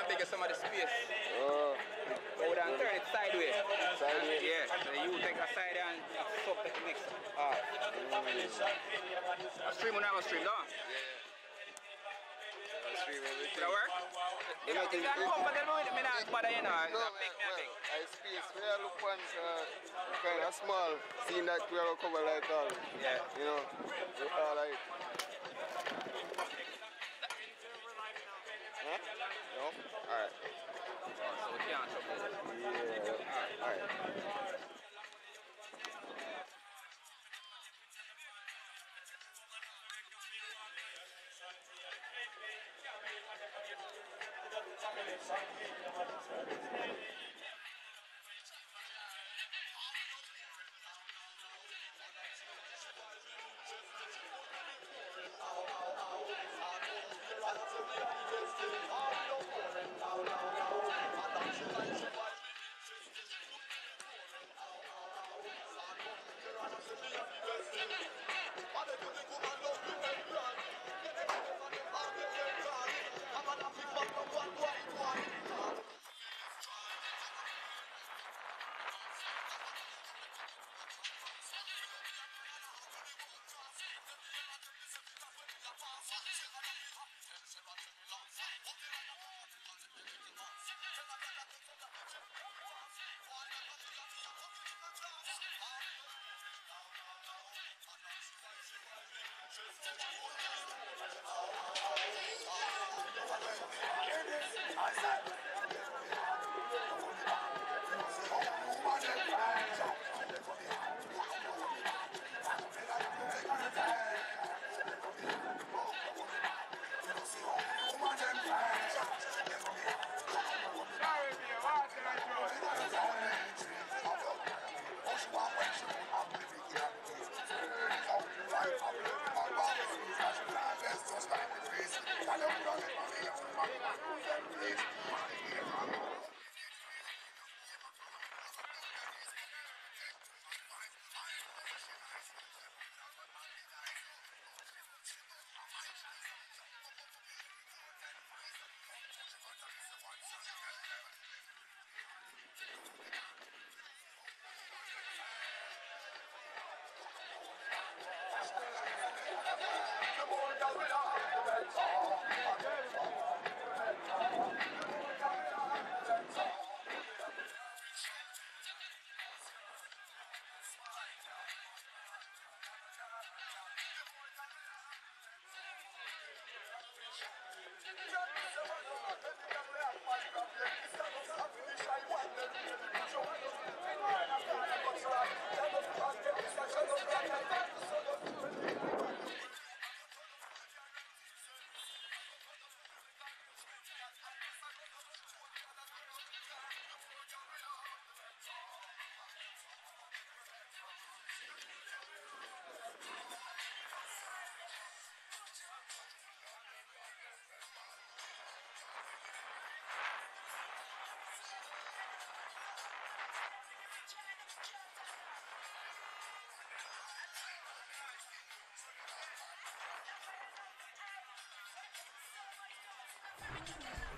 Bigger some of the space. Go down, turn it sideways. Sideways? Yeah. So you take a side and suck the mix. A stream or not a stream, no? Yeah. Stream everything. Does that work? Is that comfortable with me not bother, you know? No, I space. We are look once kind of small. Seeing that we are cover like all. Yeah. You know, we all like. Huh? No? Alright. So we can't show this. Yeah. Alright.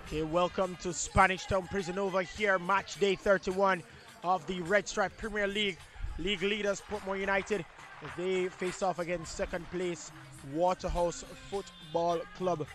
Okay, welcome to Spanish Town Prison over here, match day 31 of the Red Stripe Premier League. League leaders Portmore United, they face off against second place Waterhouse Football Club.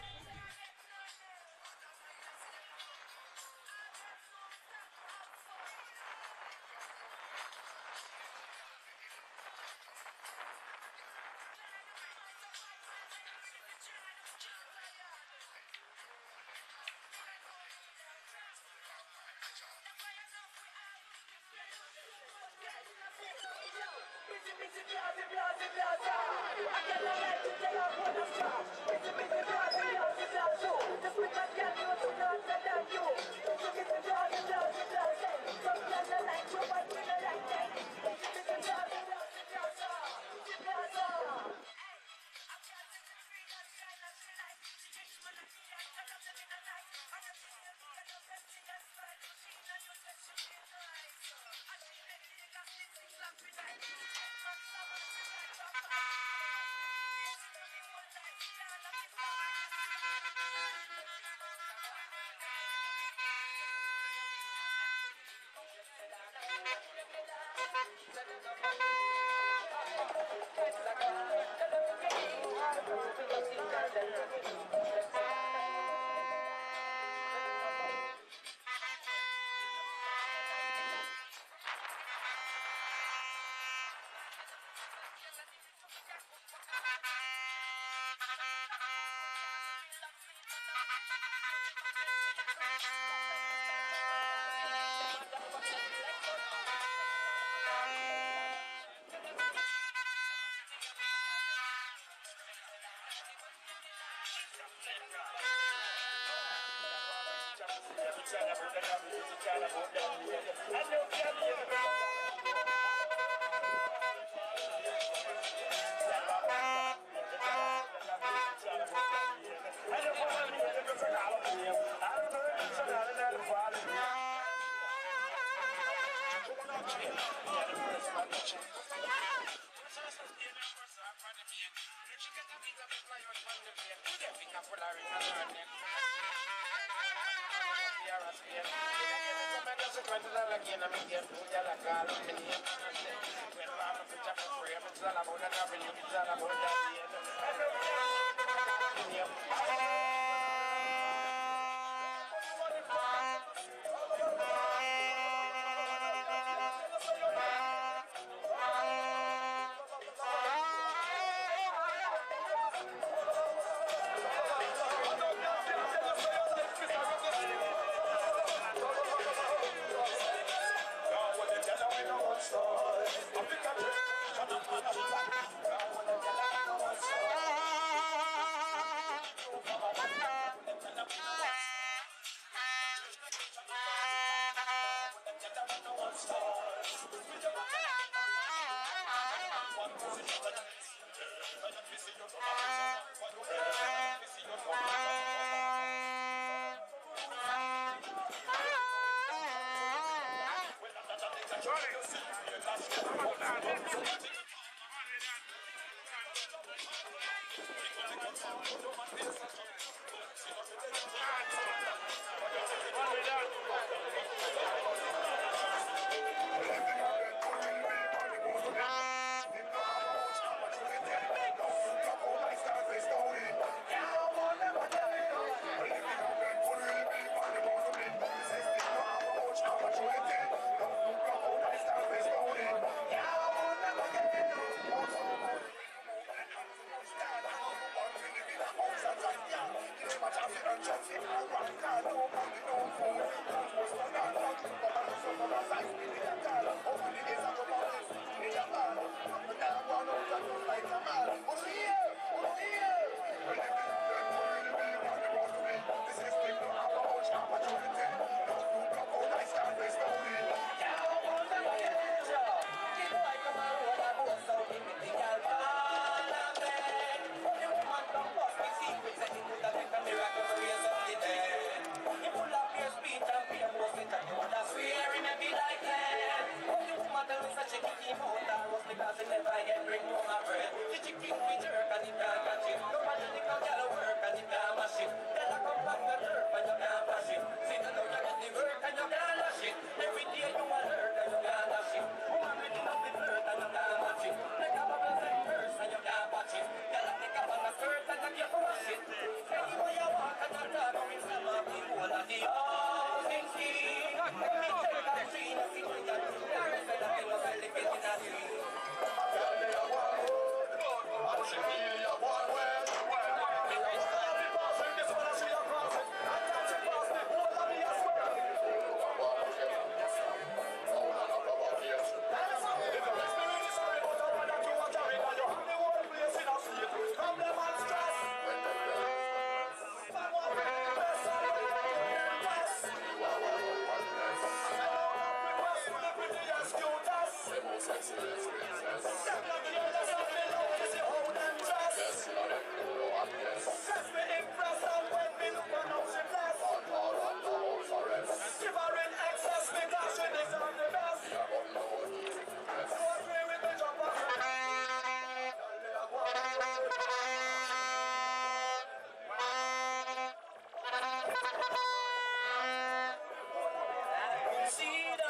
See the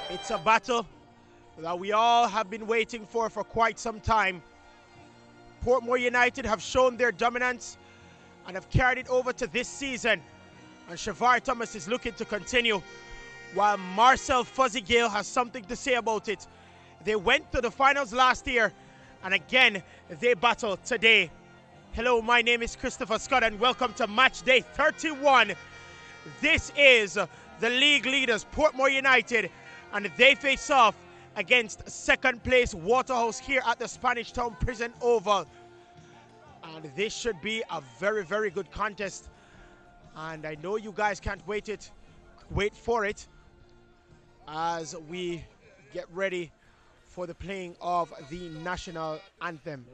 It's a battle that we all have been waiting for quite some time. Portmore United have shown their dominance and have carried it over to this season. And Shavar Thomas is looking to continue, while Marcel Fuzzy Gale has something to say about it. They went to the finals last year, and again, they battle today. Hello, my name is Christopher Scott, and welcome to Match Day 31. This is the league leaders, Portmore United, and they face off against second place Waterhouse here at the Spanish Town Prison Oval. And this should be a very, very good contest. And I know you guys can't wait for it as we get ready for the playing of the national anthem.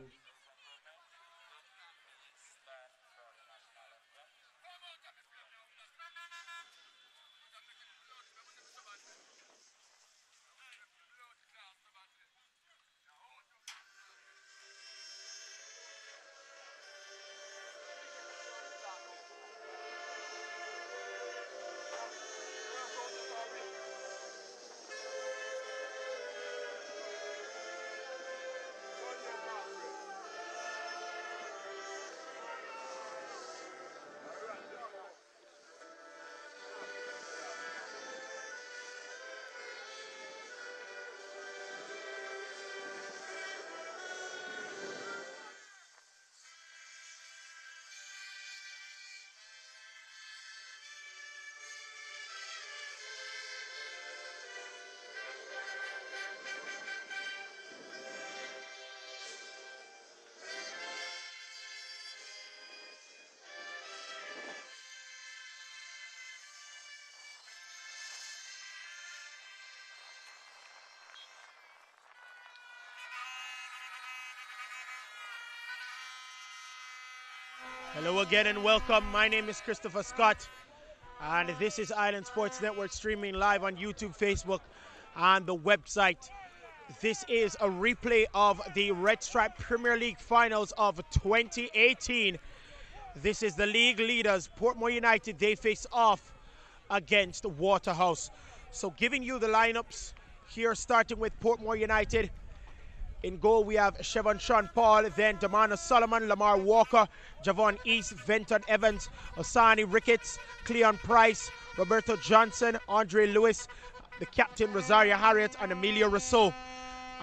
Hello again and welcome. My name is Christopher Scott, and this is Island Sports Network streaming live on YouTube, Facebook, and the website. This is a replay of the Red Stripe Premier League Finals of 2018. This is the league leaders, Portmore United. They face off against Waterhouse. So giving you the lineups here, starting with Portmore United. In goal, we have Chevon Sean Paul, then Damana Solomon, Lamar Walker, Javon East, Venton Evans, Osani Ricketts, Cleon Price, Roberto Johnson, Andre Lewis, the captain Rosario Harriet, and Emilio Rousseau.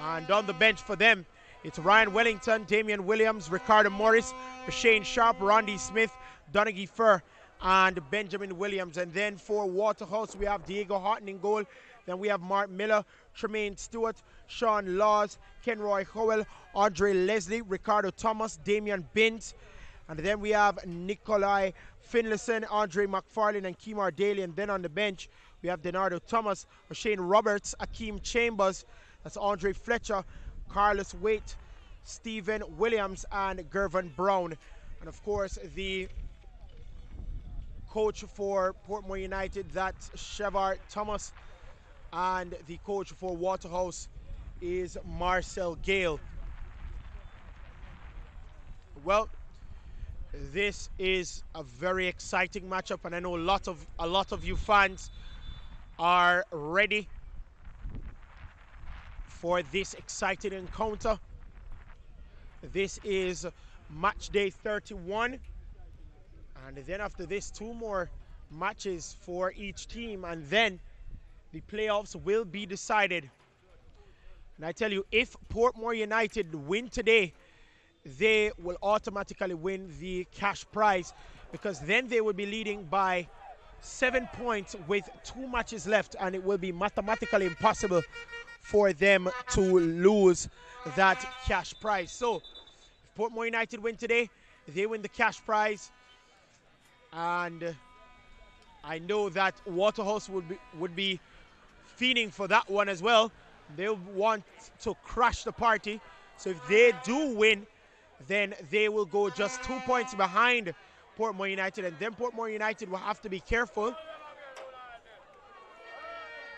And on the bench for them, it's Ryan Wellington, Damian Williams, Ricardo Morris, Shane Sharp, Rondi Smith, Donaghy Fur, and Benjamin Williams. And then for Waterhouse, we have Diego Houghton in goal. Then we have Mark Miller, Tremaine Stewart, Sean Laws, Kenroy Howell, Andre Leslie, Ricardo Thomas, Damian Bint. And then we have Nikolai Finlayson, Andre McFarlane, and Kemar Daly. And then on the bench, we have Denardo Thomas, Shane Roberts, Akeem Chambers, that's Andre Fletcher, Carlos Waite, Stephen Williams, and Gervin Brown. And of course, the coach for Portmore United, that's Shavar Thomas. And the coach for Waterhouse is Marcel Gale. Well, this is a very exciting matchup, and I know a lot of you fans are ready for this exciting encounter. This is match day 31, and then after this, 2 more matches for each team, and then the playoffs will be decided. And I tell you, if Portmore United win today, they will automatically win the cash prize, because then they will be leading by 7 points with 2 matches left, and it will be mathematically impossible for them to lose that cash prize. So if Portmore United win today, they win the cash prize, and I know that Waterhouse would be fiending for that one as well. They want to crash the party. So if they do win, then they will go just 2 points behind Portmore United, and then Portmore United will have to be careful,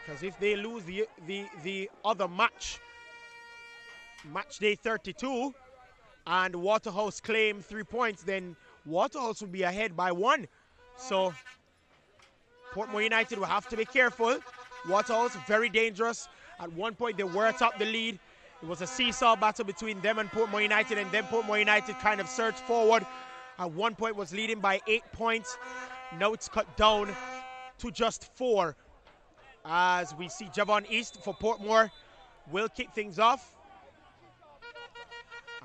because if they lose the other match day 32, and Waterhouse claim 3 points, then Waterhouse will be ahead by 1. So Portmore United will have to be careful. Waterhouse, very dangerous. At one point, they were atop the lead. It was a seesaw battle between them and Portmore United, and then Portmore United kind of surged forward. At one point, was leading by 8 points. Now it's cut down to just 4. As we see Javon East for Portmore will kick things off.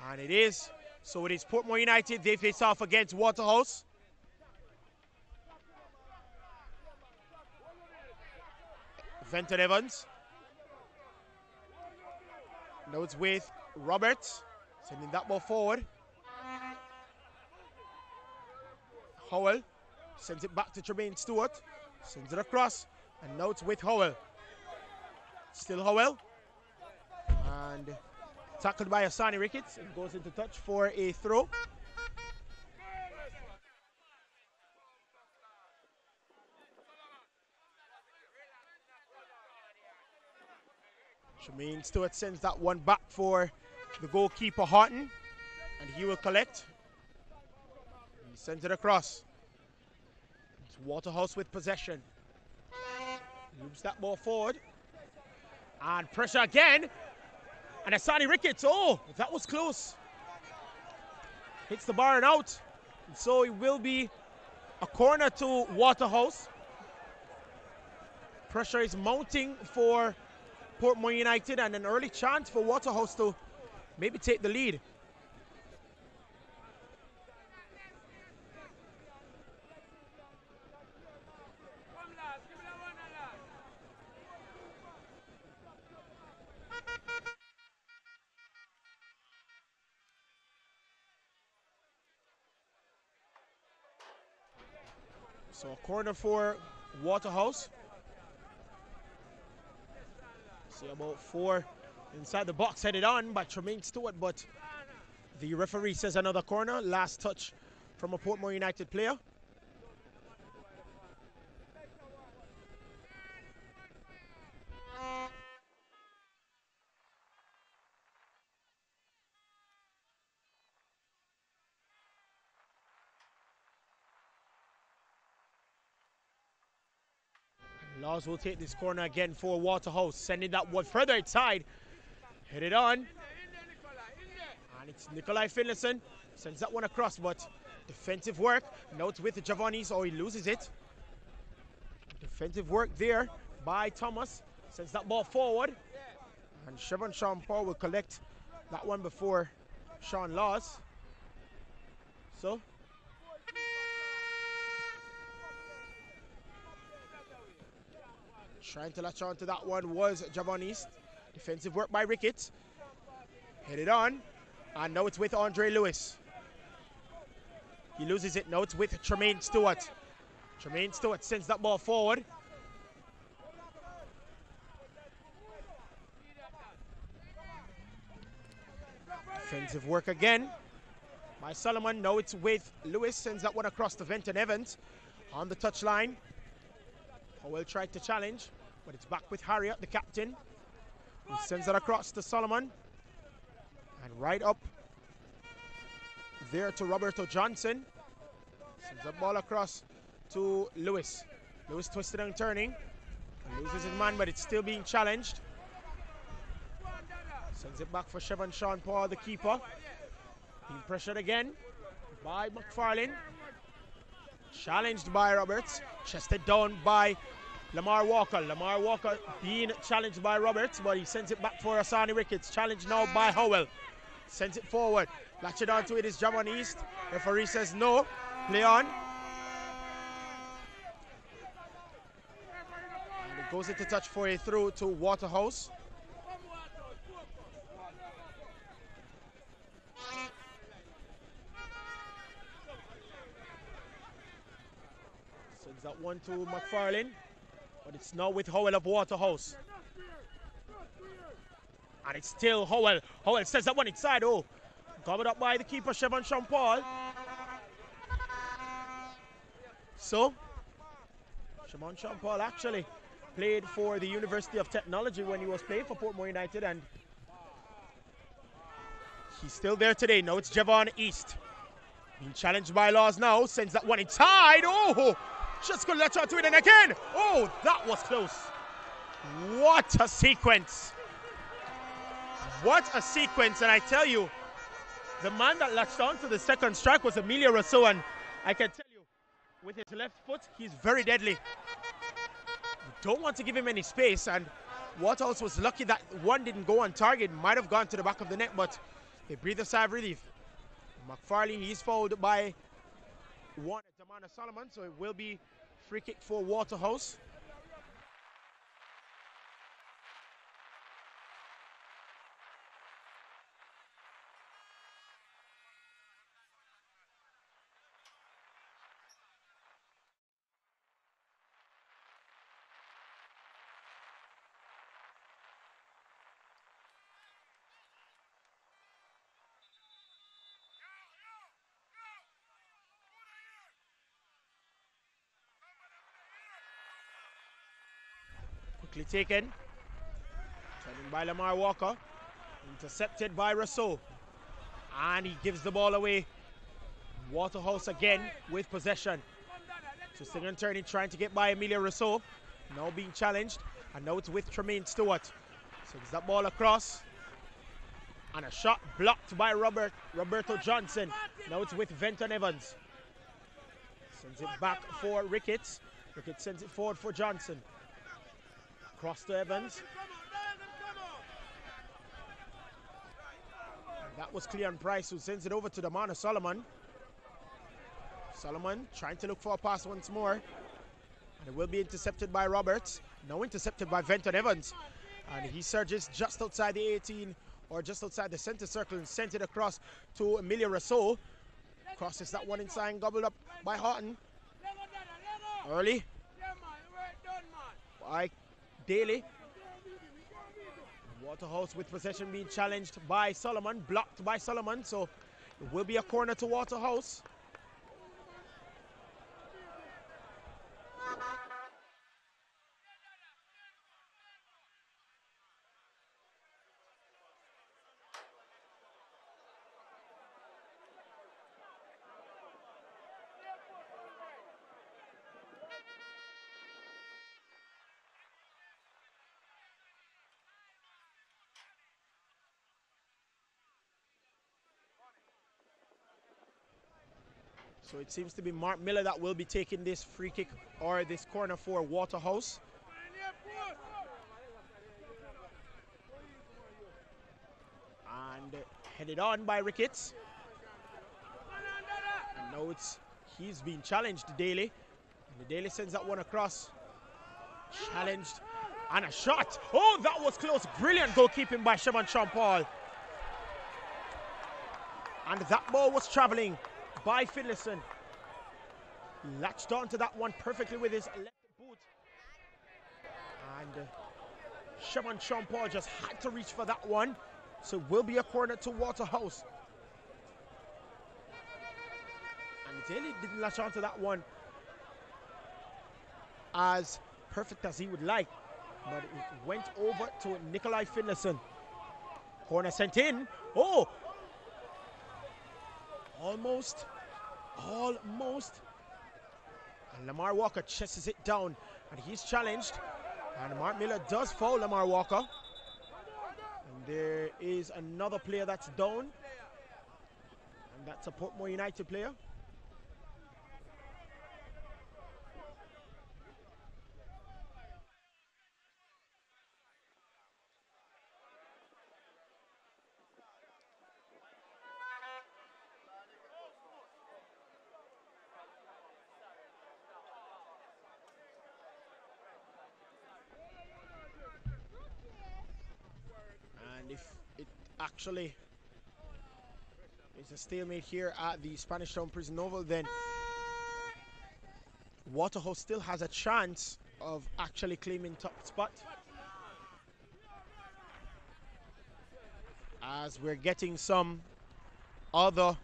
And it is. So it is Portmore United. They face off against Waterhouse. Venton Evans. Now it's with Roberts. Sending that ball forward. Howell sends it back to Tremaine Stewart. Sends it across. And now it's with Howell. Still Howell. And tackled by Asani Ricketts. It goes into touch for a throw. Tremaine Stewart sends that one back for the goalkeeper Horton. And he will collect. He sends it across. It's Waterhouse with possession. Moves that ball forward. And pressure again. And Asani Ricketts, oh, that was close. Hits the bar and out. And so it will be a corner to Waterhouse. Pressure is mounting for Portmore United and an early chance for Waterhouse to maybe take the lead. So a corner for Waterhouse. See about 4 inside the box, headed on by Tremaine Stewart, but the referee says another corner. Last touch from a Portmore United player. Laws will take this corner again for Waterhouse, sending that one further inside. Headed on. And it's Nikolai Finlayson. Sends that one across, but defensive work. Now it's with Javonis, or he loses it. Defensive work there by Thomas. Sends that ball forward. And Chevron Sean Paul will collect that one before Sean Laws. So trying to latch on to that one was Javon East. Defensive work by Ricketts. Headed on. And now it's with Andre Lewis. He loses it. Now it's with Tremaine Stewart. Tremaine Stewart sends that ball forward. Defensive work again by Solomon. Now it's with Lewis. Sends that one across to Venton Evans on the touchline. Howell tried to challenge, but it's back with Harriet, the captain. He sends it across to Solomon. And right up there to Roberto Johnson. Sends the ball across to Lewis. Lewis twisted and turning. And loses his man, but it's still being challenged. Sends it back for Chevron Sean Paul, the keeper. Being pressured again by McFarlane. Challenged by Roberts. Chested down by Lamar Walker. Lamar Walker being challenged by Roberts, but he sends it back for Asani Ricketts. Challenged now by Howell. Sends it forward. Latch it onto it is Javon East. Referee says no. Play on. And it goes into touch for a through to Waterhouse. Sends that one to McFarlane. But it's now with Howell of Waterhouse. And it's still Howell. Howell sends that one inside. Oh, covered up by the keeper, Chevron Sean Paul. So, Chevron Sean Paul actually played for the University of Technology when he was playing for Portmore United, and he's still there today. Now it's Javon East. Being challenged by Laws now. Sends that one inside. Oh, just going to latch onto it, and again. Oh, that was close. What a sequence. What a sequence. And I tell you, the man that latched on to the second strike was Emilio Rousseau, and I can tell you, with his left foot, he's very deadly. You don't want to give him any space, and Waterhouse was lucky that one didn't go on target. Might have gone to the back of the net, but they breathed a sigh of relief. McFarlane, he's fouled by one at Damana Solomon, so it will be free kick for Waterhouse. Quickly taken. Turning by Lamar Walker. Intercepted by Rousseau. And he gives the ball away. Waterhouse again with possession. Twisting and turning, trying to get by Emilio Rousseau. Now being challenged. And now it's with Tremaine Stewart. Sends that ball across. And a shot blocked by Roberto Johnson. Now it's with Venton Evans. Sends it back for Ricketts. Ricketts sends it forward for Johnson. Cross to Evans. That was Cleon Price, who sends it over to Damana Solomon. Solomon trying to look for a pass once more. And it will be intercepted by Roberts. Now intercepted by Venton Evans. And he surges just outside the 18, or just outside the center circle, and sent it across to Emilio Rousseau. Crosses that one inside and gobbled up by Horton. Early by Daly. Waterhouse with possession being challenged by Solomon, blocked by Solomon, so it will be a corner to Waterhouse. So it seems to be Mark Miller that will be taking this free kick or this corner for Waterhouse. And headed on by Ricketts. And now he's being challenged, Daly. And the Daly sends that one across. Challenged. And a shot. Oh, that was close. Brilliant goalkeeping by Shaman Champal. And that ball was traveling by Finlayson. Latched onto that one perfectly with his left boot. And Shaman Champal just had to reach for that one. So it will be a corner to Waterhouse. And Daly didn't latch onto that one as perfect as he would like. But it went over to Nikolai Finlayson. Corner sent in. Oh! Almost. And Lamar Walker chases it down. And he's challenged. And Mark Miller does foul Lamar Walker. And there is another player that's down. And that's a Portmore United player. If it actually is a stalemate here at the Spanish Town Prison Oval, then Waterhouse still has a chance of actually claiming top spot. As we're getting some other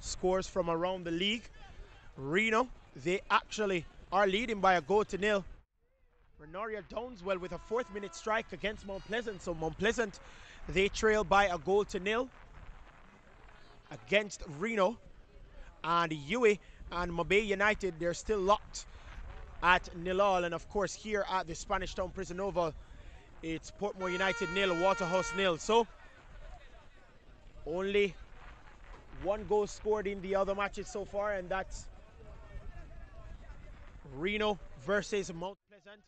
scores from around the league. Reno, they actually are leading by a goal to nil. Renoria Downswell with a 4th minute strike against Mount Pleasant. So Mount Pleasant, they trail by a goal to nil against Reno. And Huey and Mabay United, they're still locked at 0-0. And of course here at the Spanish Town Prison Oval, It's Portmore United 0, Waterhouse 0. So only one goal scored in the other matches so far, and that's Reno versus Mount Pleasant.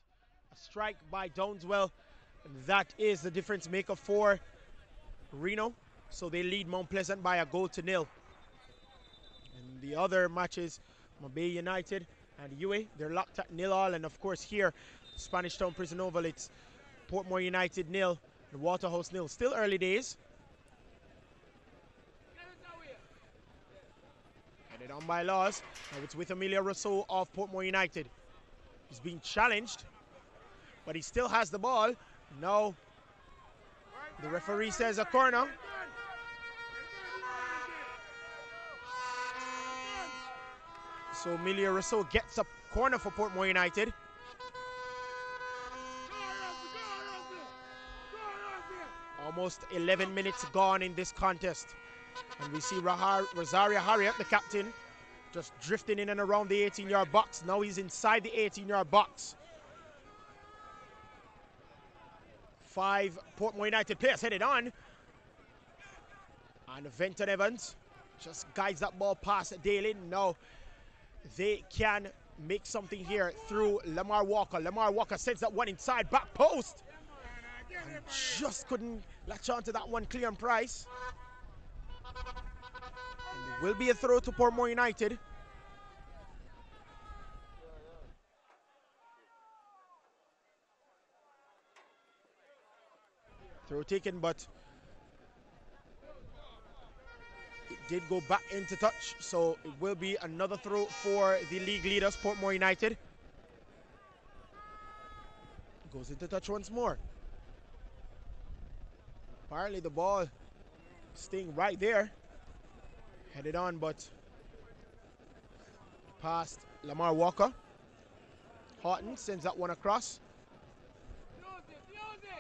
A strike by Downswell. That is the difference maker for Reno. So they lead Mount Pleasant by 1-0. And the other matches, Mabay United and UA, they're locked at 0-0. And of course here, Spanish Town Prison Oval, it's Portmore United 0 and Waterhouse 0. Still early days. Headed on by Laws. Now it's with Emilio Rousseau of Portmore United. He's being challenged, but he still has the ball. Now the referee says a corner. So Emilio Rousseau gets a corner for Portmore United. Almost 11 minutes gone in this contest. And we see Rosario Harriet, the captain, just drifting in and around the 18-yard box. Now he's inside the 18-yard box. 5 Portmore United players headed on. And Venton Evans just guides that ball past Daly. Now they can make something here through Lamar Walker. Lamar Walker sends that one inside, back post. And just couldn't latch on to that one, Cleon Price. And it will be a throw to Portmore United. Throw taken, but it did go back into touch, so it will be another throw for the league leaders, Portmore United. Goes into touch once more. Apparently the ball staying right there. Headed on, but past Lamar Walker. Horton sends that one across.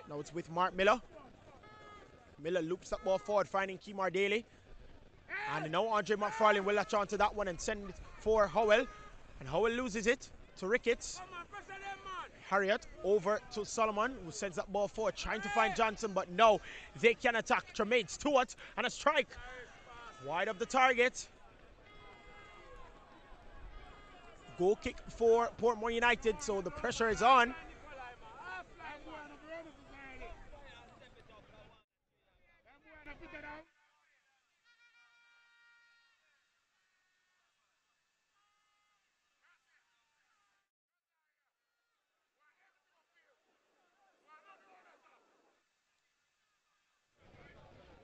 Now it's with Mark Miller. Miller loops that ball forward, finding Kemar Daly. And now Andre McFarlane will latch on to that one and send it for Howell. And Howell loses it to Ricketts. Harriet over to Solomon, who sends that ball forward, trying to find Johnson, but no, they can attack. Tremaine Stewart, and a strike. Wide of the target. Goal kick for Portmore United, so the pressure is on.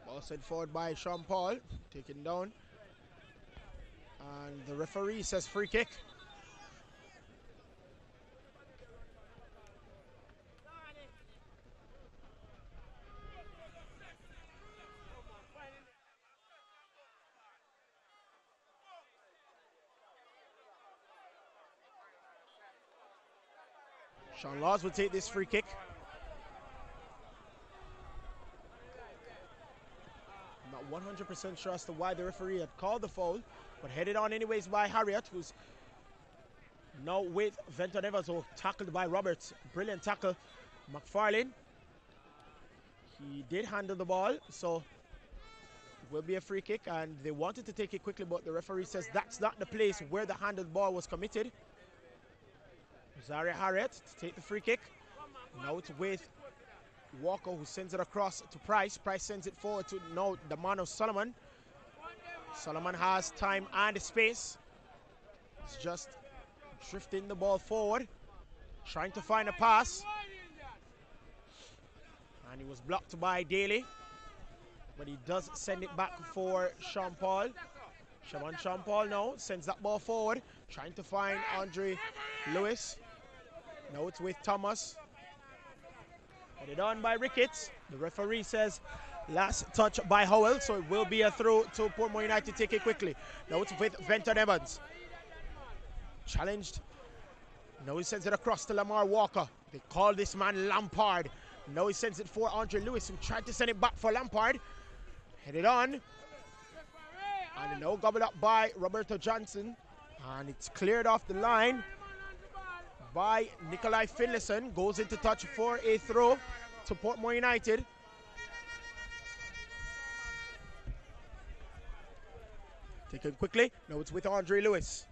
Ball sent forward by Sean Paul, taken down. And the referee says free kick. Sean Laws will take this free kick. I'm not 100% sure as to why the referee had called the foul, but headed on anyways by Harriet, who's now with Venton Evans, who tackled by Roberts. Brilliant tackle. McFarlane, he did handle the ball, so it will be a free kick, and they wanted to take it quickly, but the referee says that's not the place where the handled ball was committed. Rosario Harriet to take the free kick. Now it's with Walker, who sends it across to Price. Price sends it forward to now the man of Solomon. Solomon has time and space. It's just drifting the ball forward, trying to find a pass. And he was blocked by Daly, but he does send it back for Sean Paul. Sean Paul now sends that ball forward, trying to find Andre Lewis. Now it's with Thomas. Headed on by Ricketts. The referee says last touch by Howell, so it will be a throw to Portmore United. Take it quickly. Now it's with Venton Evans. Challenged. Now he sends it across to Lamar Walker. They call this man Lampard. Now he sends it for Andre Lewis, who tried to send it back for Lampard. Headed on. And now gobbled up by Roberto Johnson. And it's cleared off the line by Nikolai Finlayson. Goes into touch for a throw. to Portmore United. Taken quickly. Now it's with Andre Lewis.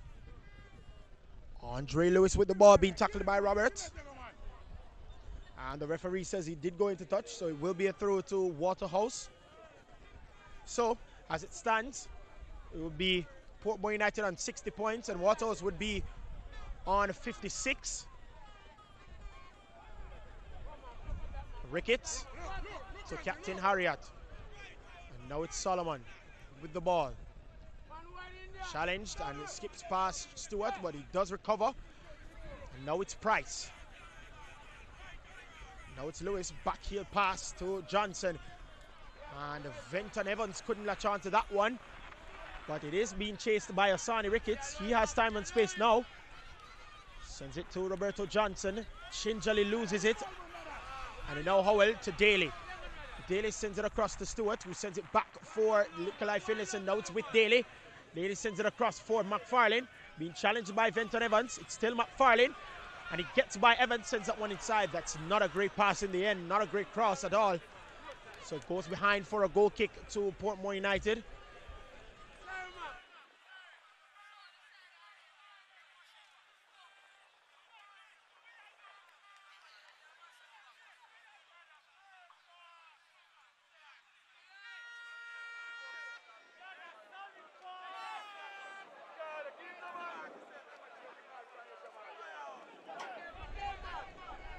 Andre Lewis with the ball being tackled by Robert. And the referee says he did go into touch, so it will be a throw to Waterhouse. So, as it stands, it will be Portmore United on 60 points, and Waterhouse would be on 56. Ricketts to Captain Harriott. And now it's Solomon with the ball. Challenged, and it skips past Stewart, but he does recover. And now it's Price. Now it's Lewis, backheel pass to Johnson. And Venton Evans couldn't latch on to that one. But it is being chased by Asani Ricketts. He has time and space now. Sends it to Roberto Johnson. Chinjali loses it. And now Howell to Daly. Daly sends it across to Stewart, who sends it back for Nikolai Finlayson. Now it's with Daly. Daly sends it across for McFarlane. Being challenged by Venton Evans. It's still McFarlane. And he gets by Evans, sends that one inside. That's not a great pass in the end. Not a great cross at all. So it goes behind for a goal kick to Portmore United.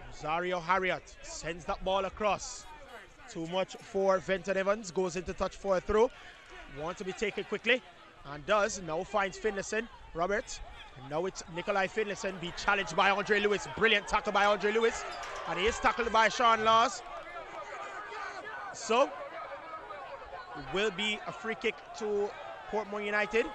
Rosario Harriott sends that ball across. Too much for Venton Evans. Goes into touch for a throw. Wants to be taken quickly. And does. Now finds Finlayson. Roberts. And now it's Nikolai Finlayson. Be challenged by Andre Lewis. Brilliant tackle by Andre Lewis. And he is tackled by Sean Laws. So, it will be a free kick to Portmore United.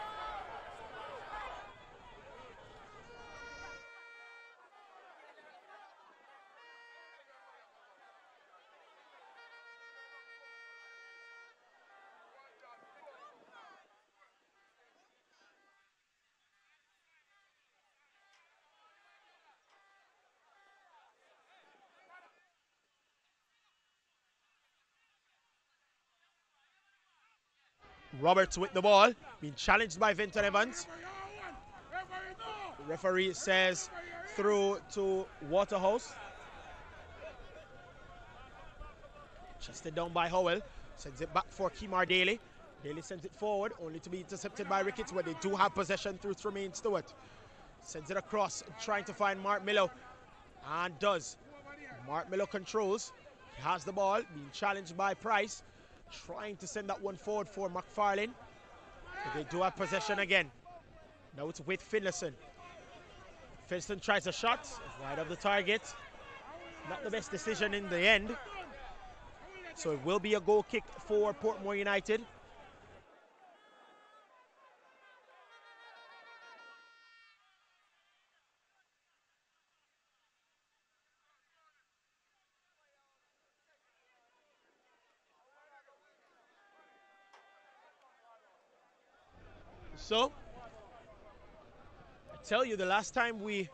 Roberts with the ball, being challenged by Venton Evans. The referee says through to Waterhouse. Chested down by Howell. Sends it back for Kemar Daly. Daly sends it forward, only to be intercepted by Ricketts, where they do have possession through Tremaine Stewart. Sends it across, trying to find Mark Miller. And does. Mark Miller controls. He has the ball, being challenged by Price. Trying to send that one forward for McFarlane. But they do have possession again. Now it's with Finlayson. Finlayson tries a shot, wide of the target. Not the best decision in the end. So it will be a goal kick for Portmore United. So, I tell you, the last time we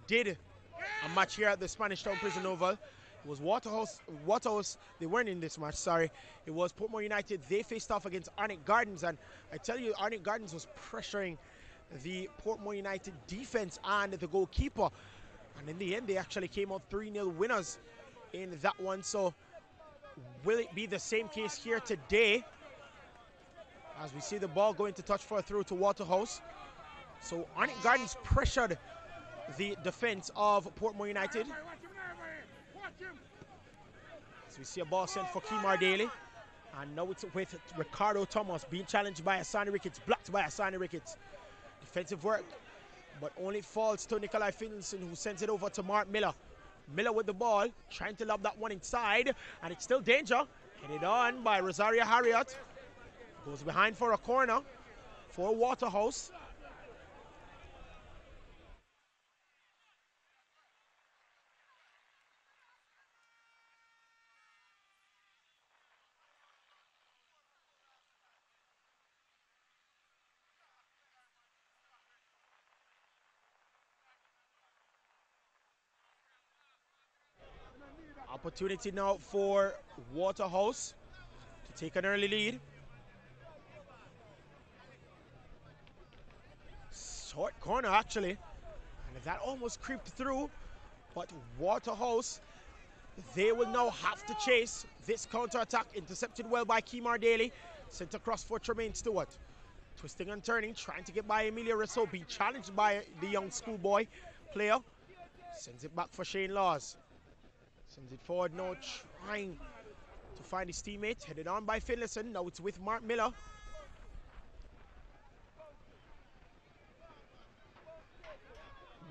did a match here at the Spanish Town Prison Oval, it was Waterhouse, they weren't in this match, sorry. It was Portmore United, they faced off against Arnett Gardens, and I tell you, Arnett Gardens was pressuring the Portmore United defense and the goalkeeper. And in the end, they actually came out 3-0 winners in that one. So, will it be the same case here today? As we see the ball going to touch for a throw to Waterhouse. So Arnett Gardens pressured the defense of Portmore United. So we see a ball sent for Kemar Daly. And now it's with Ricardo Thomas being challenged by Asani Ricketts, blocked by Asani Ricketts. Defensive work, but only falls to Nikolai Finlayson, who sends it over to Mark Miller. Miller with the ball, trying to lob that one inside, and it's still danger. Headed on by Rosario Harriott. Goes behind for a corner for Waterhouse. Opportunity now for Waterhouse to take an early lead. Short corner actually, and that almost creeped through, but Waterhouse, they will now have to chase this counter-attack, intercepted well by Kemar Daly, sent across for Tremaine Stewart. Twisting and turning, trying to get by Emilia Rousseau, being challenged by the young schoolboy player. Sends it back for Shane Laws. Sends it forward now, trying to find his teammate. Headed on by Finlayson, now it's with Mark Miller.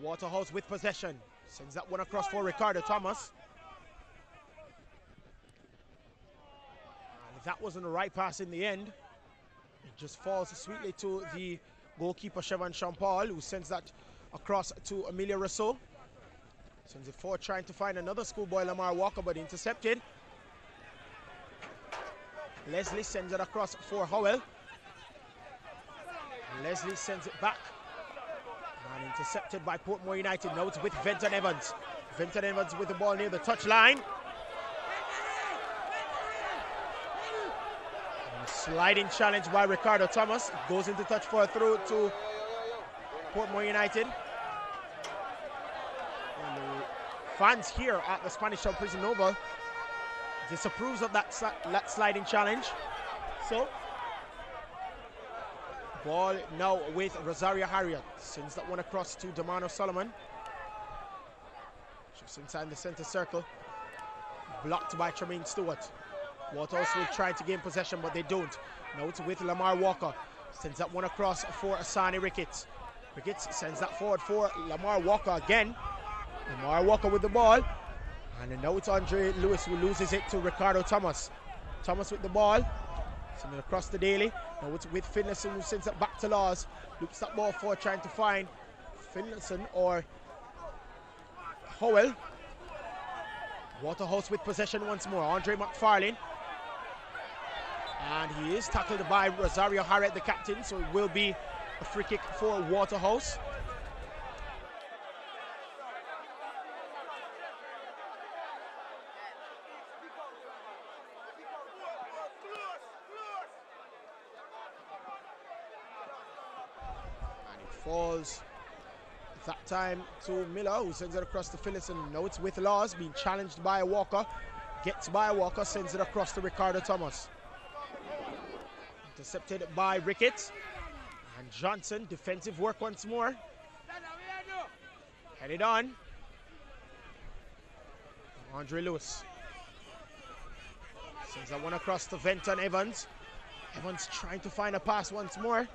Waterhouse with possession. Sends that one across for Ricardo Thomas. And that wasn't the right pass in the end. It just falls sweetly to the goalkeeper, Chevron Champaul, who sends that across to Emilia Rousseau. Sends it forward, trying to find another schoolboy, Lamar Walker, but intercepted. Leslie sends it across for Howell. Leslie sends it back. And intercepted by Portmore United. Now it's with Venton Evans. Venton Evans with the ball near the touchline. Sliding challenge by Ricardo Thomas. Goes into touch for a throw to Portmore United. And the fans here at the Spanish Town Prison Oval disapproves of that sliding challenge. So, ball now with Rosario Harriet. Sends that one across to Damano Solomon. Just inside the center circle. Blocked by Tremaine Stewart. Waterhouse will try to gain possession, but they don't. Now it's with Lamar Walker. Sends that one across for Asani Ricketts. Ricketts sends that forward for Lamar Walker again. Lamar Walker with the ball. And now it's Andre Lewis who loses it to Ricardo Thomas. Thomas with the ball. Sending it across to Daly. Now it's with Finlayson who sends it back to Laws. Loops that ball forward, trying to find Finlayson or Howell. Waterhouse with possession once more. Andre McFarlane. And he is tackled by Rosario Harriet, the captain, so it will be a free kick for Waterhouse. And it falls that time to Miller, who sends it across to Finlayson. Now it's with Laws, being challenged by Walker. Gets by Walker, sends it across to Ricardo Thomas. Intercepted by Ricketts. And Johnson, defensive work once more. Headed on. Andre Lewis. Sends that one across to Venton Evans. Evans trying to find a pass once more.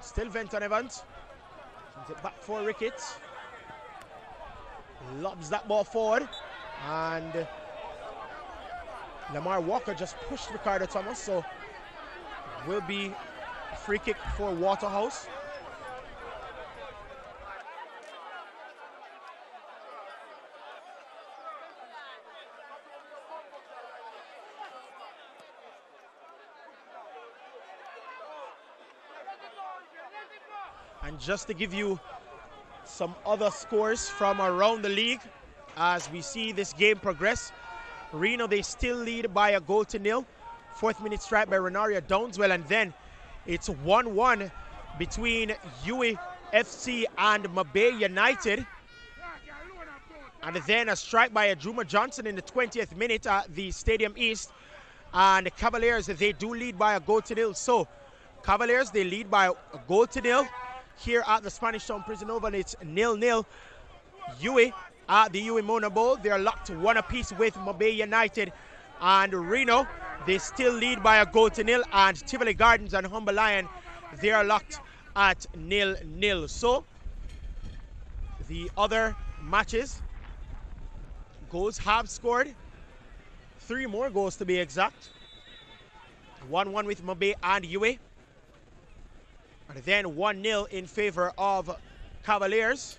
Still Venton Evans. Sends it back for Ricketts. Lobs that ball forward. And Lamar Walker just pushed Ricardo Thomas, so will be a free kick for Waterhouse. And just to give you some other scores from around the league as we see this game progress. Reno, they still lead by a 0-0. 4th minute strike by Renaria Downswell, and then it's 1-1 between UE FC and Mabay United. And then a strike by Ajuma Johnson in the 20th minute at the Stadium East. And the Cavaliers, they do lead by a 0-0. So, Cavaliers, they lead by a 0-0 here at the Spanish Town Prison Oval. It's 0-0. UE at the UE Mona Bowl, they're locked 1 apiece with Mabay United. And Reno, they still lead by a 0-0. And Tivoli Gardens and Humber Lion, they are locked at 0-0. So, the other matches, goals have scored. 3 more goals to be exact. 1-1 with Mabay and UE. And then 1-0 in favor of Cavaliers.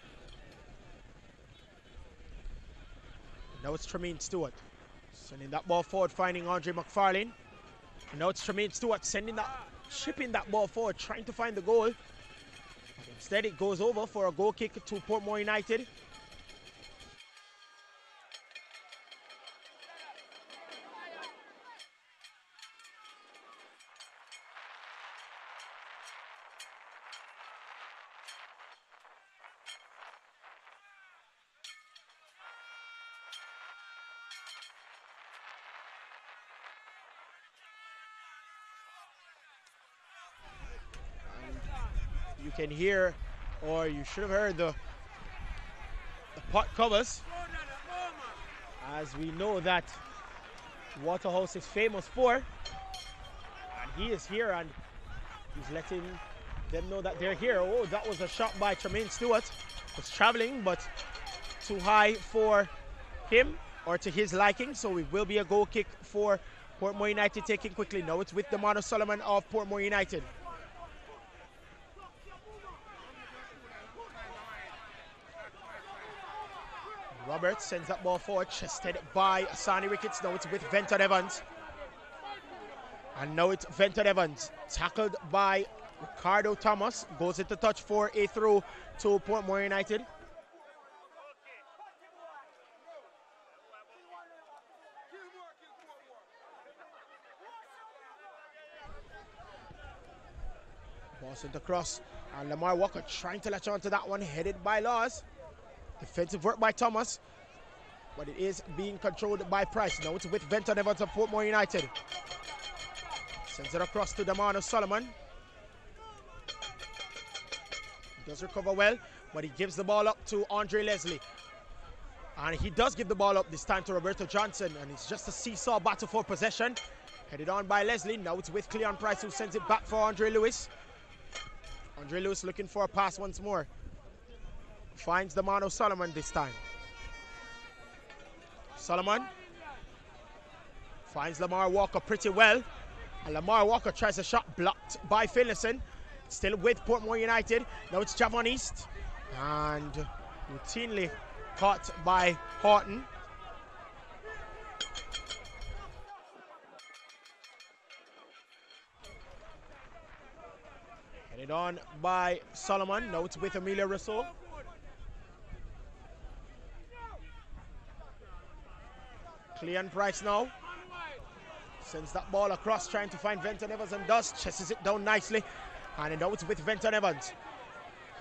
Now it's Tremaine Stewart. Sending that ball forward, finding Andre McFarlane. And now it's Tremaine Stewart chipping that ball forward, trying to find the goal. But instead it goes over for a goal kick to Portmore United. You can hear, or you should have heard the pot covers, as we know that Waterhouse is famous for, and he is here and he's letting them know that they're here. Oh, that was a shot by Tremaine Stewart. Was traveling, but too high for him or to his liking, so it will be a goal kick for Portmore United, taking quickly. Now it's with Damano Solomon of Portmore United. Roberts sends that ball forward, chested by Asani Ricketts. Now it's with Venton Evans. And now it's Venton Evans, tackled by Ricardo Thomas. Goes into touch for a throw to Portmore United. Ball sent across, and Lamar Walker trying to latch onto that one, headed by Laws. Defensive work by Thomas, but it is being controlled by Price. Now it's with Venton Evans of Portmore United. Sends it across to Damano Solomon. He does recover well, but he gives the ball up to Andre Leslie. And he does give the ball up this time to Roberto Johnson, and it's just a seesaw battle for possession. Headed on by Leslie. Now it's with Cleon Price, who sends it back for Andre Lewis. Andre Lewis looking for a pass once more. Finds Damano Solomon this time. Solomon finds Lamar Walker pretty well. And Lamar Walker tries a shot, blocked by Finlayson. Still with Portmore United. Now it's Javon East. And routinely caught by Horton. Headed on by Solomon. Now it's with Emilio Rousseau. Cleon Price now sends that ball across, trying to find Venton Evans, and does. Chases it down nicely, and now it's with Venton Evans.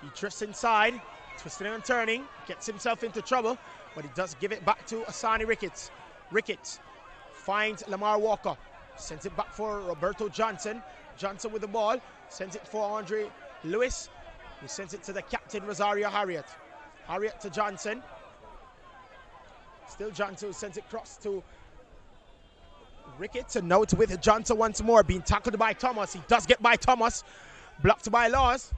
He drifts inside, twisting and turning, gets himself into trouble, but he does give it back to Asani Ricketts. Ricketts finds Lamar Walker, sends it back for Roberto Johnson. Johnson with the ball, sends it for Andre Lewis, who sends it to the captain, Rosario Harriet. Harriet to Johnson. Still Johnson, who sends it across to Ricketts, and now it's with Johnson once more, being tackled by Thomas. He does get by Thomas, blocked by Laws.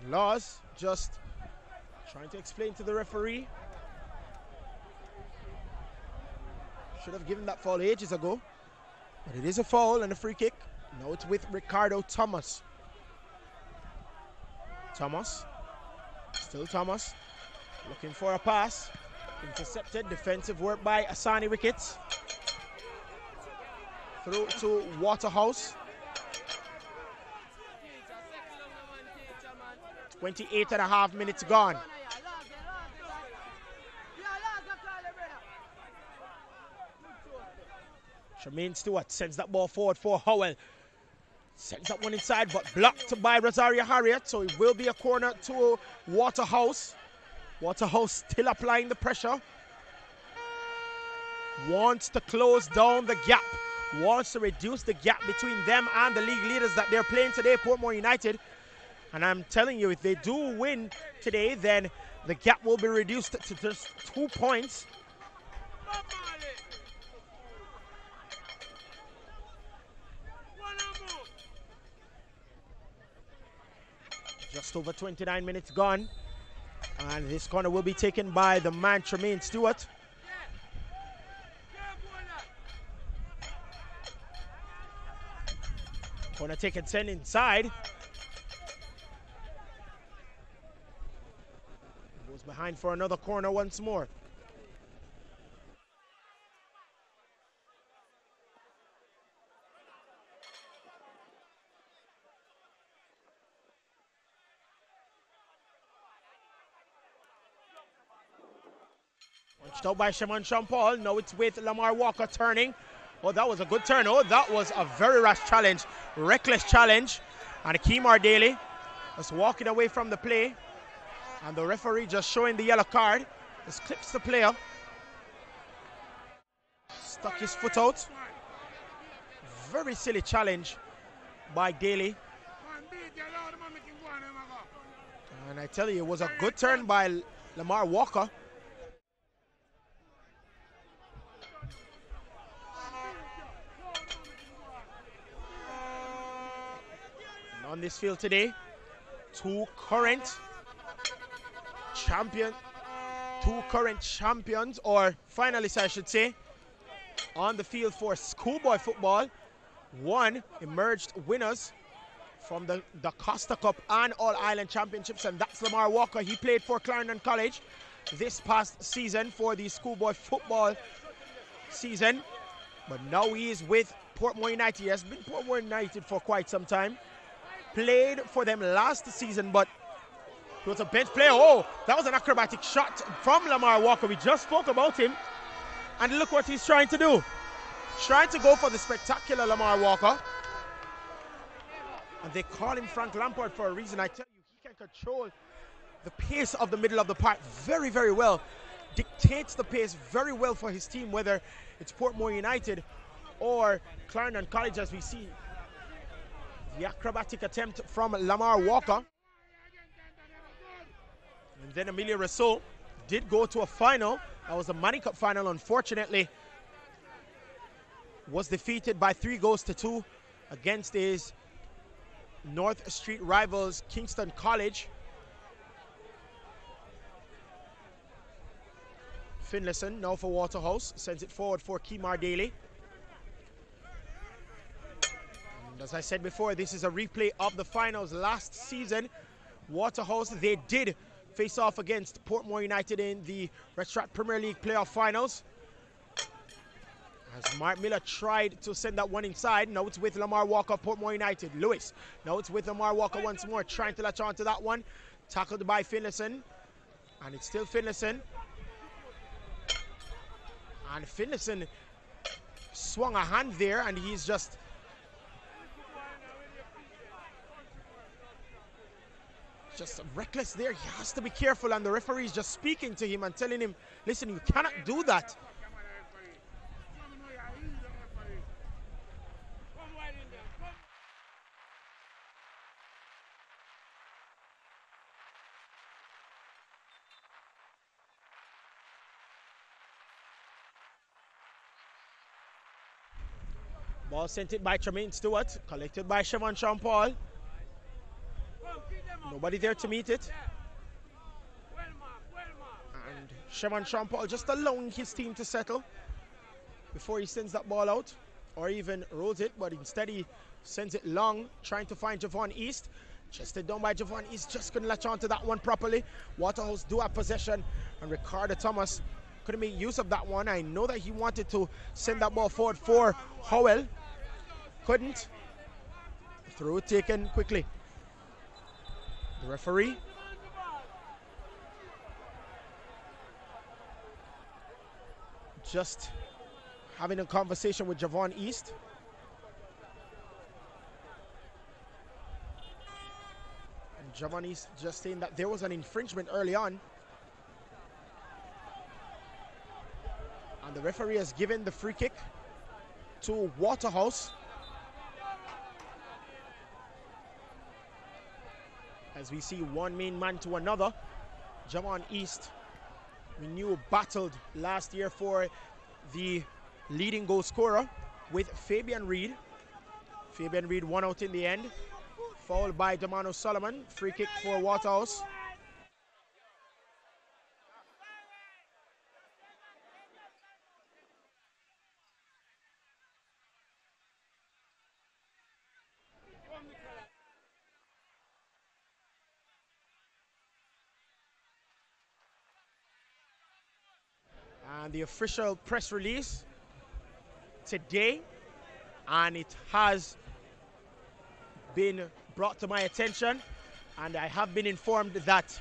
And Laws just trying to explain to the referee. Should have given that foul ages ago, but it is a foul and a free kick. Now it's with Ricardo Thomas. Thomas, still Thomas, looking for a pass. Intercepted, defensive work by Asani Ricketts. Through to Waterhouse. 28.5 minutes gone. Tremaine Stewart sends that ball forward for Howell. Sends that one inside, but blocked by Rosario Harriet, so it will be a corner to Waterhouse. Waterhouse still applying the pressure. Wants to close down the gap. Wants to reduce the gap between them and the league leaders that they're playing today, Portmore United. And I'm telling you, if they do win today, then the gap will be reduced to just 2 points. Just over 29 minutes gone. And this corner will be taken by the man Tremaine Stewart. Corner taken, sent inside. Goes behind for another corner once more. Punched out by Shaman Champol. Now it's with Lamar Walker turning. Oh, that was a good turn. Oh, that was a very rash challenge. Reckless challenge. And Akeem Daly was walking away from the play. And the referee just showing the yellow card. Just clips the player. Stuck his foot out. Very silly challenge by Daly. And I tell you, it was a good turn by Lamar Walker. And on this field today, two current champions, or finalists I should say, on the field for schoolboy football. One emerged winners from the Costa Cup and All-Ireland Championships, and that's Lamar Walker. He played for Clarendon College this past season for the schoolboy football season, but now he is with Portmore United. He has been Portmore United for quite some time. Played for them last season, but he was a bench player. Oh, that was an acrobatic shot from Lamar Walker. We just spoke about him, and look what he's trying to do. Trying to go for the spectacular Lamar Walker. And they call him Frank Lampard for a reason. I tell you, he can control the pace of the middle of the park very, very well. Dictates the pace very well for his team, whether it's Portmore United or Clarendon College, as we see. The acrobatic attempt from Lamar Walker. And then Emilio Rousseau did go to a final. That was a Manny Cup final, unfortunately. Was defeated by 3-2 against his North Street rivals, Kingston College. Finlayson now for Waterhouse, sends it forward for Kemar Daly. And as I said before, this is a replay of the finals last season. Waterhouse, they did face off against Portmore United in the Red Strat Premier League playoff finals. As Mark Miller tried to send that one inside. Now it's with Lamar Walker, Portmore United. Lewis. Now it's with Lamar Walker once more, trying to latch on to that one. Tackled by Finlayson. And it's still Finlayson. And Finlayson swung a hand there, and he's just reckless there. He has to be careful, and the referee is just speaking to him and telling him, listen, you cannot do that. Ball sent it by Tremaine Stewart, collected by Chevron Jean-Paul. Nobody there to meet it. And Chevron Jean-Paul just allowing his team to settle before he sends that ball out, or even rolls it, but instead he sends it long, trying to find Javon East. Chested down by Javon East, just couldn't latch onto that one properly. Waterhouse do have possession, and Ricardo Thomas couldn't make use of that one. I know that he wanted to send that ball forward for Howell. Couldn't. Throw it taken quickly. The referee just having a conversation with Javon East. And Javon East just saying that there was an infringement early on. And the referee has given the free kick to Waterhouse. As we see one main man to another. Javon East, we knew, battled last year for the leading goal scorer with Fabian Reed. Fabian Reed won out in the end, fouled by Damano Solomon. Free kick for Waterhouse. And the official press release today, and it has been brought to my attention, and I have been informed that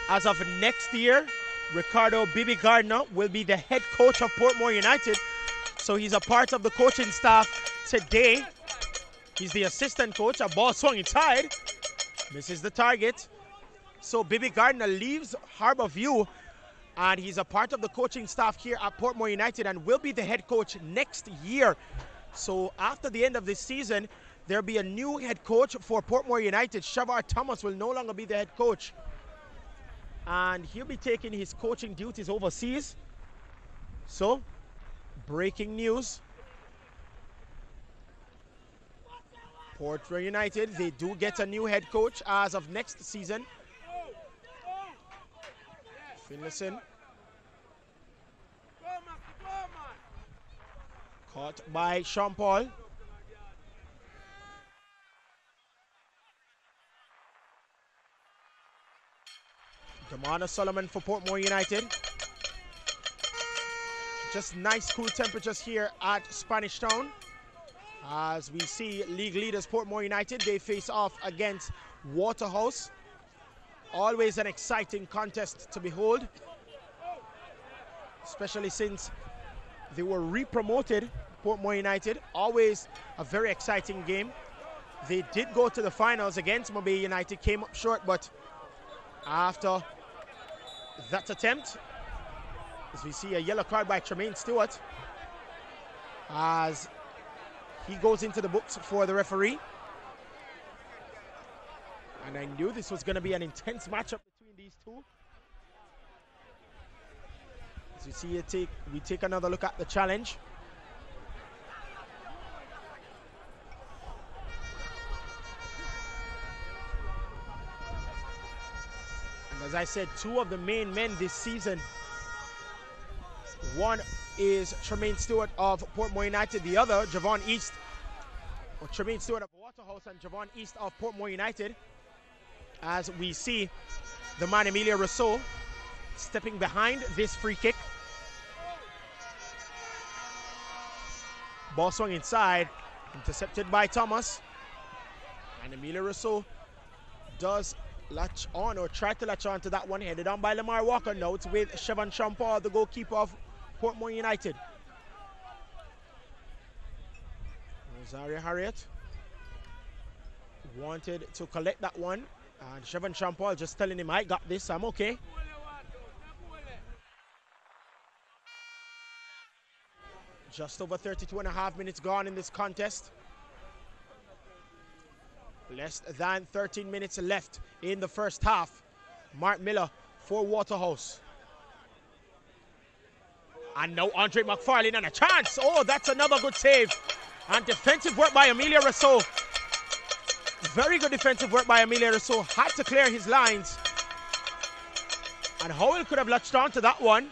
as of next year, Ricardo Bibi Gardner will be the head coach of Portmore United. So he's a part of the coaching staff today. He's the assistant coach. A ball swung inside, misses the target. So Bibi Gardner leaves Harborview, and he's a part of the coaching staff here at Portmore United and will be the head coach next year. So after the end of this season, there'll be a new head coach for Portmore United. Shavar Thomas will no longer be the head coach, and he'll be taking his coaching duties overseas. So, breaking news. Portmore United, they do get a new head coach as of next season. Finlayson. Caught by Sean Paul. Damana Solomon for Portmore United. Just nice cool temperatures here at Spanish Town. As we see league leaders Portmore United, they face off against Waterhouse. Always an exciting contest to behold, especially since they were re-promoted, Portmore United. Always a very exciting game. They did go to the finals against Mobay United, came up short, but after that attempt, as we see a yellow card by Tremaine Stewart, as he goes into the books for the referee. And I knew this was going to be an intense matchup between these two. As you see, we take another look at the challenge. And as I said, two of the main men this season. One is Tremaine Stewart of Portmore United. The other, Javon East, or Tremaine Stewart of Waterhouse and Javon East of Portmore United. As we see the man Emilio Rousseau stepping behind this free kick. Ball swung inside, intercepted by Thomas. And Emilio Rousseau does latch on, or try to latch on to that one, headed on by Lamar Walker. Now it's with Chevon Champaw, the goalkeeper of Portmore United. Rosario Harriet wanted to collect that one, and Chevon Champaw just telling him, I got this, I'm okay. Just over 32.5 minutes gone in this contest. Less than 13 minutes left in the first half. Mark Miller for Waterhouse. And now Andre McFarlane and a chance. Oh, that's another good save. And defensive work by Emilio Rousseau. Very good defensive work by Emilio Rousseau. Had to clear his lines. And Howell could have latched on to that one.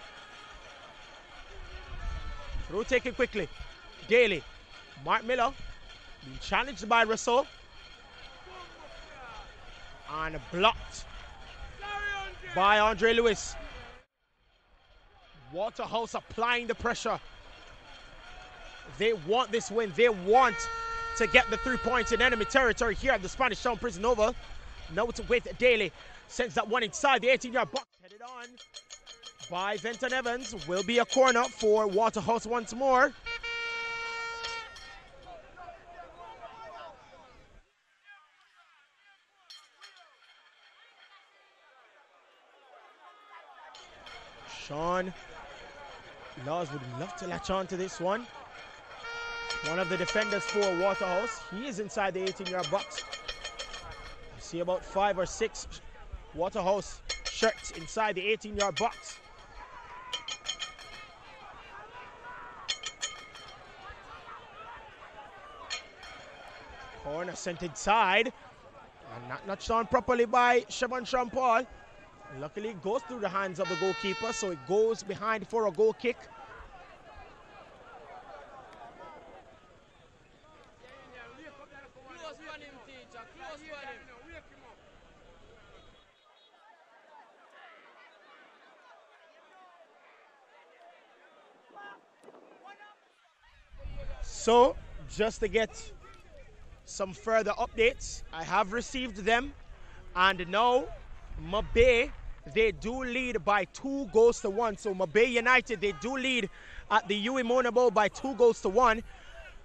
Through taken quickly. Daly. Mark Miller being challenged by Rousseau. And blocked by Andre Lewis. Waterhouse applying the pressure. They want this win. They want to get the 3 points in enemy territory here at the Spanish Town Prison Oval. Now it's with Daly. Sends that one inside the 18-yard box. Headed on by Venton Evans. Will be a corner for Waterhouse once more. Sean Laws would love to latch on to this one. One of the defenders for Waterhouse. He is inside the 18-yard box. You see about 5 or 6 Waterhouse shirts inside the 18-yard box. Corner sent inside. And not notched on properly by Chevon Champaul. Luckily, it goes through the hands of the goalkeeper, so it goes behind for a goal kick. So, just to get some further updates, I have received them, and now Mabay, they do lead by 2-1. So Mabay United, they do lead at the Huey Mona Bowl by 2-1.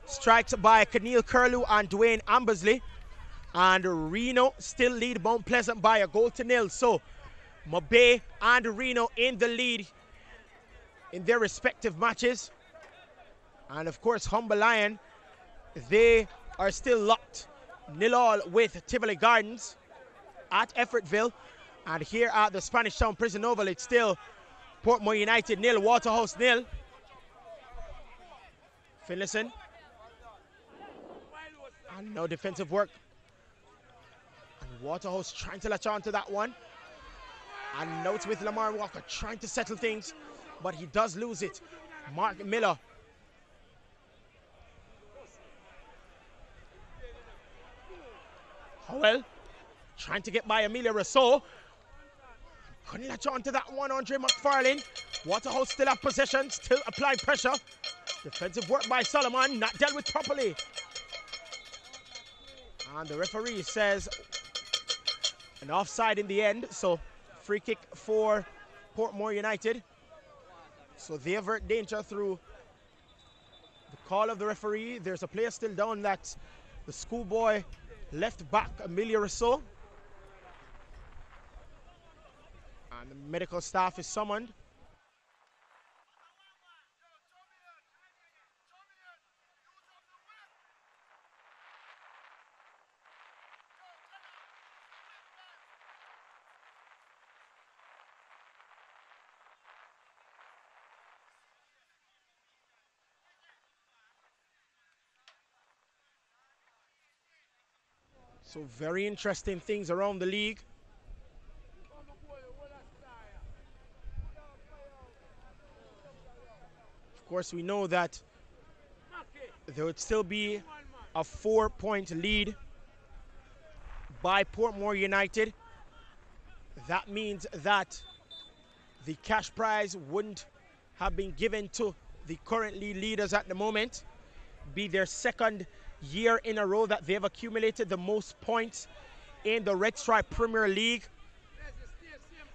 Strikes by Keneal Curlew and Dwayne Ambersley. And Reno still lead Mount Pleasant by a goal to nil. So Mabay and Reno in the lead in their respective matches. And of course, Humber Lion, they are still locked 0-0 with Tivoli Gardens at Effortville. And here at the Spanish Town Prison Oval, it's still Portmore United 0, Waterhouse 0. Finlayson. And no defensive work. And Waterhouse trying to latch on to that one. And now it's with Lamar Walker trying to settle things, but he does lose it. Mark Miller. Howell trying to get by Amelia Rousseau. Couldn't latch on to that one, Andre McFarlane. Waterhouse still have possession, still applying pressure. Defensive work by Solomon, not dealt with properly. And the referee says an offside in the end, so free kick for Portmore United. So they avert danger through the call of the referee. There's a player still down, that's the schoolboy left back, Amelia Rousseau. And the medical staff is summoned. So very interesting things around the league. Of course, we know that there would still be a 4-point lead by Portmore United. That means that the cash prize wouldn't have been given to the currently leaders at the moment. Be their second year in a row that they've accumulated the most points in the Red Stripe Premier League,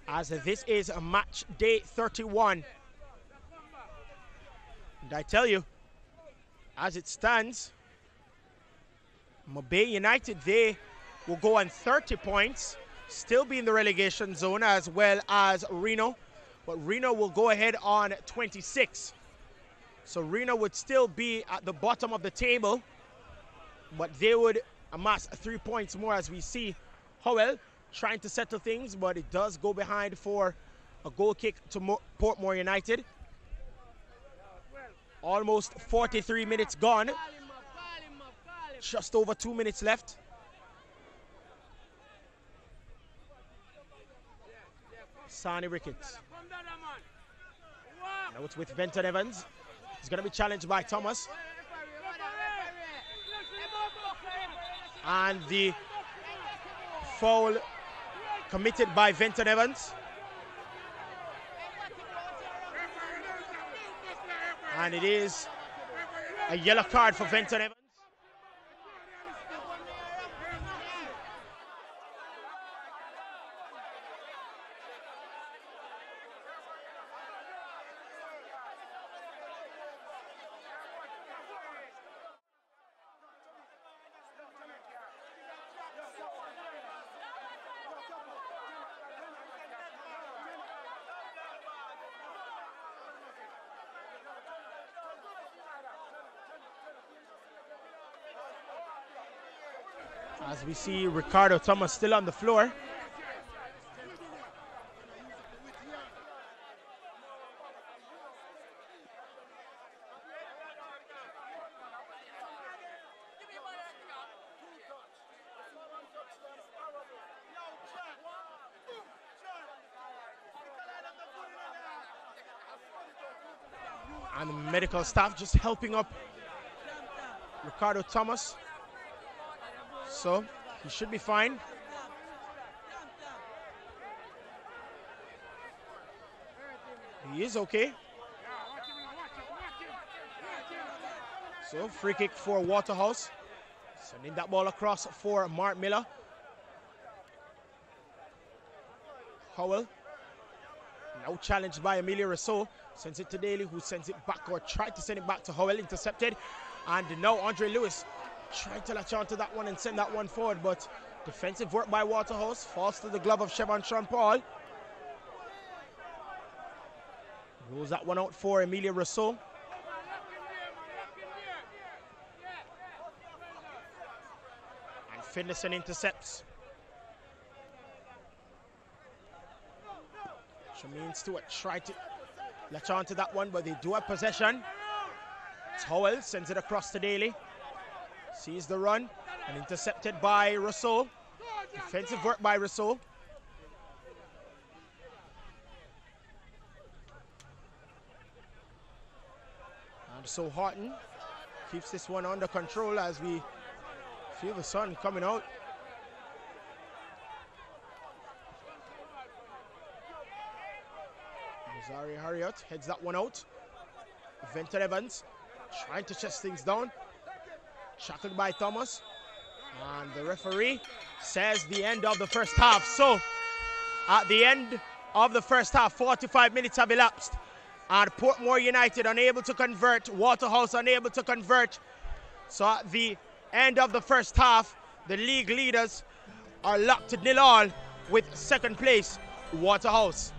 as this is a match day 31. And I tell you, as it stands, Mabay United, they will go on 30 points, still be in the relegation zone, as well as Reno, but Reno will go ahead on 26. So Reno would still be at the bottom of the table, but they would amass 3 points more, as we see Howell trying to settle things, but it does go behind for a goal kick to Portmore United. Almost 43 minutes gone. Just over 2 minutes left. Sonny Ricketts. Now it's with Venton Evans. He's going to be challenged by Thomas. And the foul committed by Venton Evans. And it is a yellow card for Venton Evans. As we see Ricardo Thomas still on the floor. And the medical staff just helping up Ricardo Thomas. So he should be fine. He is okay. So free kick for Waterhouse. Sending that ball across for Mark Miller. Howell. Now challenged by Amelia Rousseau. Sends it to Daly, who sends it back, or tried to send it back to Howell. Intercepted. And now Andre Lewis Trying to latch onto that one and send that one forward, but defensive work by Waterhouse. Falls to the glove of Chevron Paul. Rules that one out for Emilia Rousseau. And Finlayson intercepts. Shameen Stewart tried to latch onto that one, but they do have possession. Howell sends it across to Daly. Sees the run and intercepted by Rousseau. Defensive work by Rousseau. And so Horton keeps this one under control as we feel the sun coming out. Rosario Harriott heads that one out. Venture Evans trying to chest things down. Shackled by Thomas. And the referee says the end of the first half. So, at the end of the first half, 45 minutes have elapsed. And Portmore United unable to convert. Waterhouse unable to convert. So, at the end of the first half, the league leaders are locked to 0-0 with second place, Waterhouse.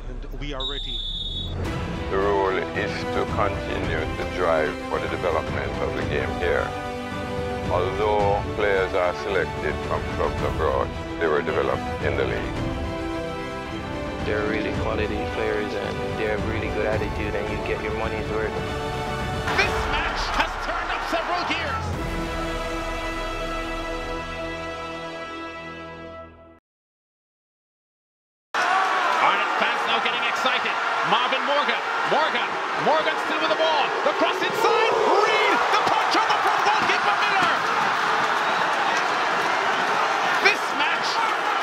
And we are ready. The role is to continue to drive for the development of the game here. Although players are selected from clubs abroad, they were developed in the league. They're really quality players and they have really good attitude and you get your money's worth. This match has turned up several gears. Arnott fans now getting excited. Marvin Morgan. Morgan still with the ball. The cross inside. Reed. The punch on the front goalkeeper Miller. This match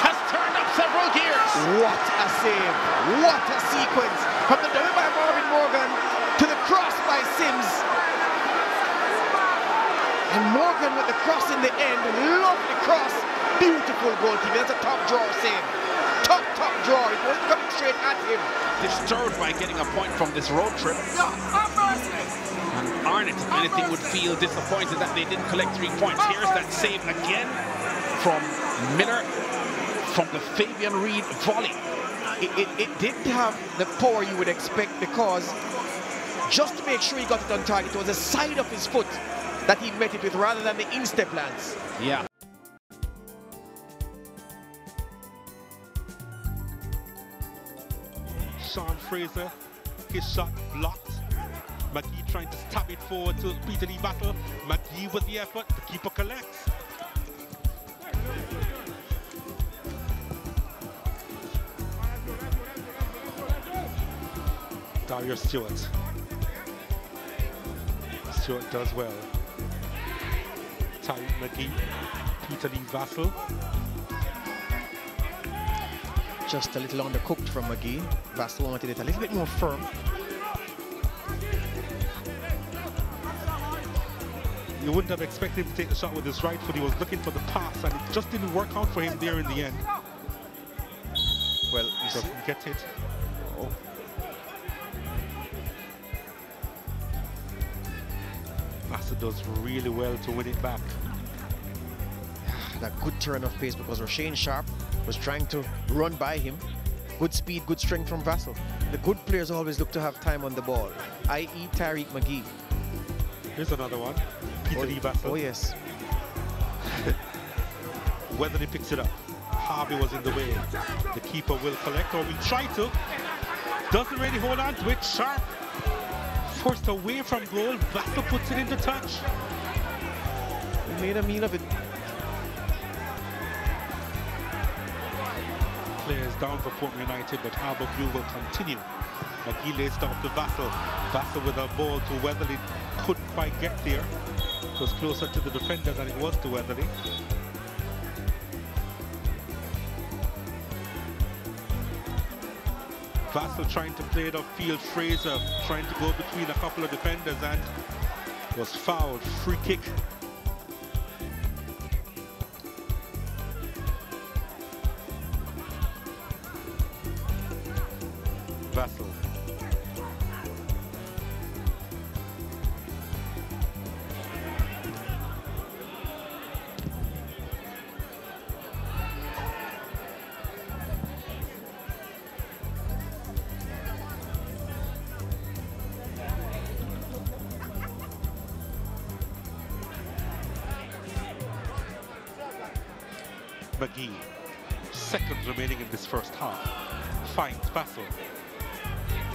has turned up several gears. What a save. What a sequence. From the double by Marvin Morgan to the cross by Sims. And Morgan with the cross in the end. Lovely cross. Beautiful goalkeeping. That's a top draw save. Top draw. It wasn't coming straight at him. Disturbed by getting a point from this road trip. And Arnott, if anything, would feel disappointed that they didn't collect 3 points. Here's that save again from Miller from the Fabian Reed volley. It didn't have the power you would expect because just to make sure he got it on target, it was the side of his foot that he met it with rather than the instep lance. Yeah. Sean Fraser, his shot blocked. McGee trying to stab it forward to Peter Lee Battle. McGee with the effort, the keeper collects. Darius Stewart. Stewart does well. Tariq McGee, Peter Lee Vassell. Just a little undercooked from McGee. Vassell wanted it a little bit more firm. You wouldn't have expected him to take the shot with his right foot. He was looking for the pass and it just didn't work out for him there in the end. Well, He doesn't get it. Oh. Vassell does really well to win it back. That good turn of pace because Roshane Sharp was trying to run by him. Good speed, good strength from Vassell. The good players always look to have time on the ball, i.e. Tariq McGee. Here's another one. Peter Lee Vassell. Oh, yes. Whether he picks it up. Harvey was in the way. The keeper will collect, or we try to. Doesn't really hold on to it. Sharp forced away from goal. Vassell puts it into touch. He made a meal of it. Players down for Portmore United, but Harbour Blue will continue. McGee lays it off to Vassell. Vassell with a ball to Weatherly, couldn't quite get there. was closer to the defender than it was to Weatherly. Vassal trying to play it upfield. Fraser trying to go between a couple of defenders and was fouled. Free kick. Vassal. McGee, seconds remaining in this first half, finds Vassal.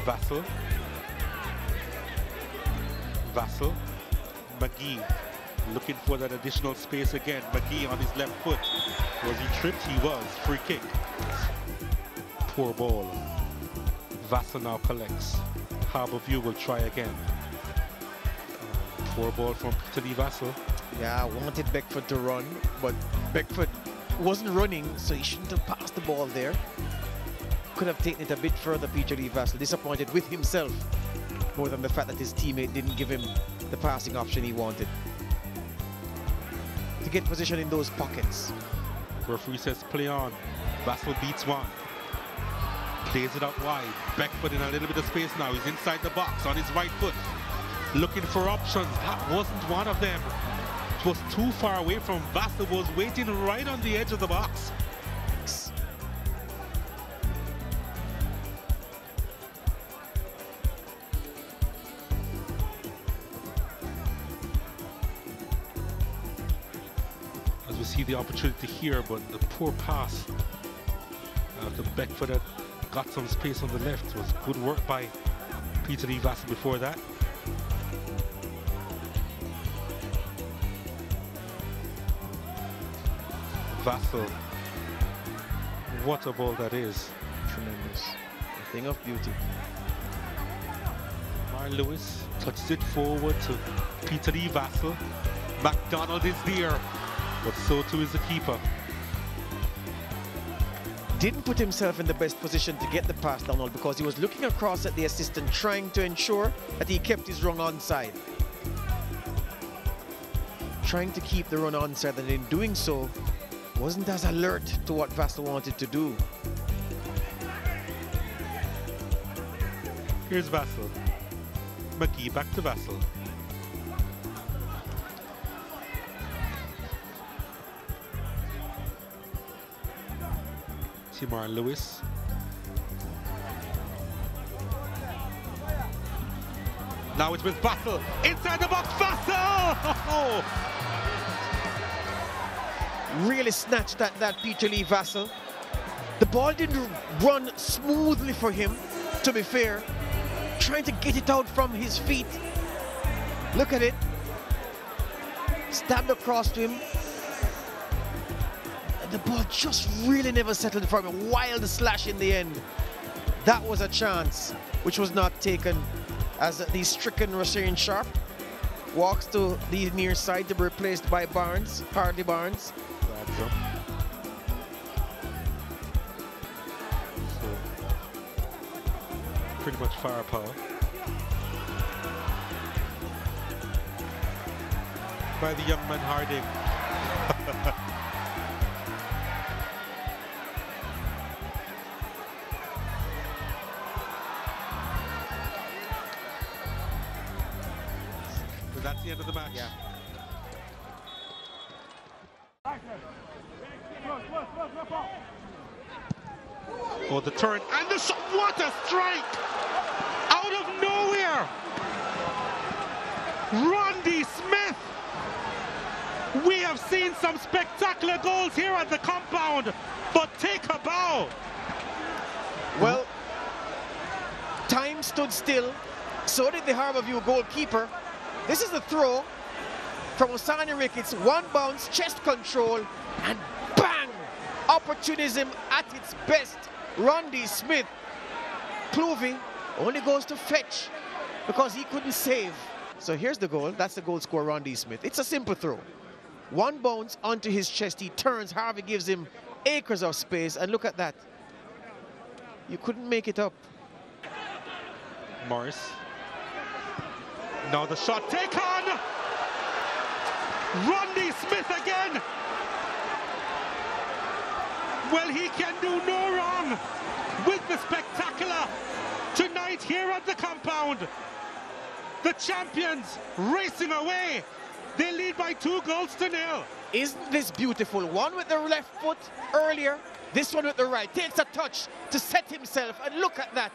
Vassal. Vassal. McGee looking for that additional space again. McGee on his left foot. Was he tripped? He was. Free kick. Poor ball. Vassal now collects. Harborview will try again. Poor ball from Peter Lee Vassal. Yeah, I wanted Beckford to run, but Beckford wasn't running, so he shouldn't have passed the ball there. Could have taken it a bit further, Peter Lee Vassal. Disappointed with himself more than the fact that his teammate didn't give him the passing option he wanted. To get position in those pockets. Referee says play on. Vassal beats one. Plays it out wide. Beckford in a little bit of space now. He's inside the box on his right foot. Looking for options. That wasn't one of them. It was too far away from Vassal. Was waiting right on the edge of the box. As we see the opportunity here, but the poor pass to Beckford that got some space on the left was good work by Peter Lee Vassal before that. Vassal, what a ball that is. Tremendous. A thing of beauty. Marlon Lewis touches it forward to Peter Lee Vassal. McDonald is there, but so too is the keeper. Didn't put himself in the best position to get the pass down because he was looking across at the assistant, trying to ensure that he kept his run onside. Trying to keep the run onside, and in doing so, wasn't as alert to what Vassal wanted to do. Here's Vassal. McGee back to Vassal. Timar Lewis. Now it's with Vassal. Inside the box, Vassal! Really snatched at that Peter Lee Vassal. The ball didn't run smoothly for him, to be fair. Trying to get it out from his feet. Look at it. Stabbed across to him. And the ball just really never settled for him. A wild slash in the end. That was a chance, which was not taken, as the stricken Rosarian Sharp walks to the near side to be replaced by Barnes, Hardy Barnes. So, pretty much firepower by the young man Harding. So that's the end of the match. Yeah. Oh, the turn and the shot. What a strike! Out of nowhere! Rondy Smith! We have seen some spectacular goals here at the compound, but take a bow! Well, time stood still. So did the Harborview goalkeeper. This is the throw from Osani Ricketts. One bounce, chest control, and bang! Opportunism at its best. Rondy Smith. Clovey only goes to fetch because he couldn't save. So here's the goal. That's the goal scorer, Rondy Smith. It's a simple throw. One bounce onto his chest. He turns. Harvey gives him acres of space. And look at that. You couldn't make it up. Morris. Now the shot take on. Rondy Smith again. Well, he can do no wrong with the spectacular tonight here at the compound. The champions racing away. They lead by 2-0. Isn't this beautiful? One with the left foot earlier, this one with the right. Takes a touch to set himself, and look at that.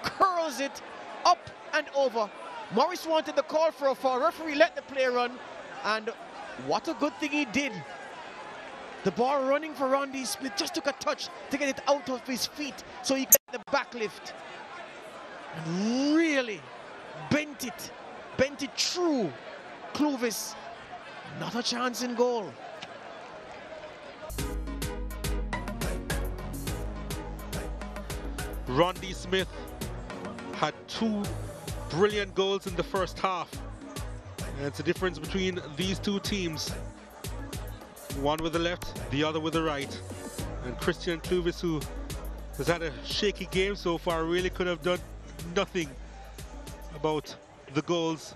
Curls it up and over. Morris wanted the call for a foul. Referee let the play run, and what a good thing he did. The ball running for Rondy Smith, just took a touch to get it out of his feet so he could get the back lift. And really bent it through Clovis. Not a chance in goal. Rondy Smith had 2 brilliant goals in the first half. And it's the difference between these two teams. One with the left, the other with the right. And Christian Clovis, who has had a shaky game so far, really could have done nothing about the goals.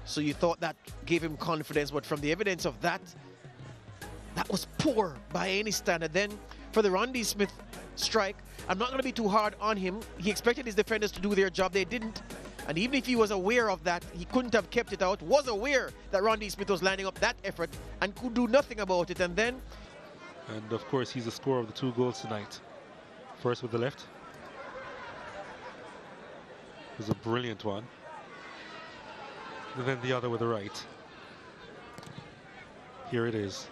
So you thought that gave him confidence, but from the evidence of that, that was poor by any standard. Then for the Rondy Smith strike, I'm not going to be too hard on him. He expected his defenders to do their job. They didn't. And even if he was aware of that, he couldn't have kept it out. Was aware that Rondy Smith was lining up that effort and could do nothing about it. And then... And of course, he's the scorer of the 2 goals tonight. First with the left. It was a brilliant one. And then the other with the right. Here it is.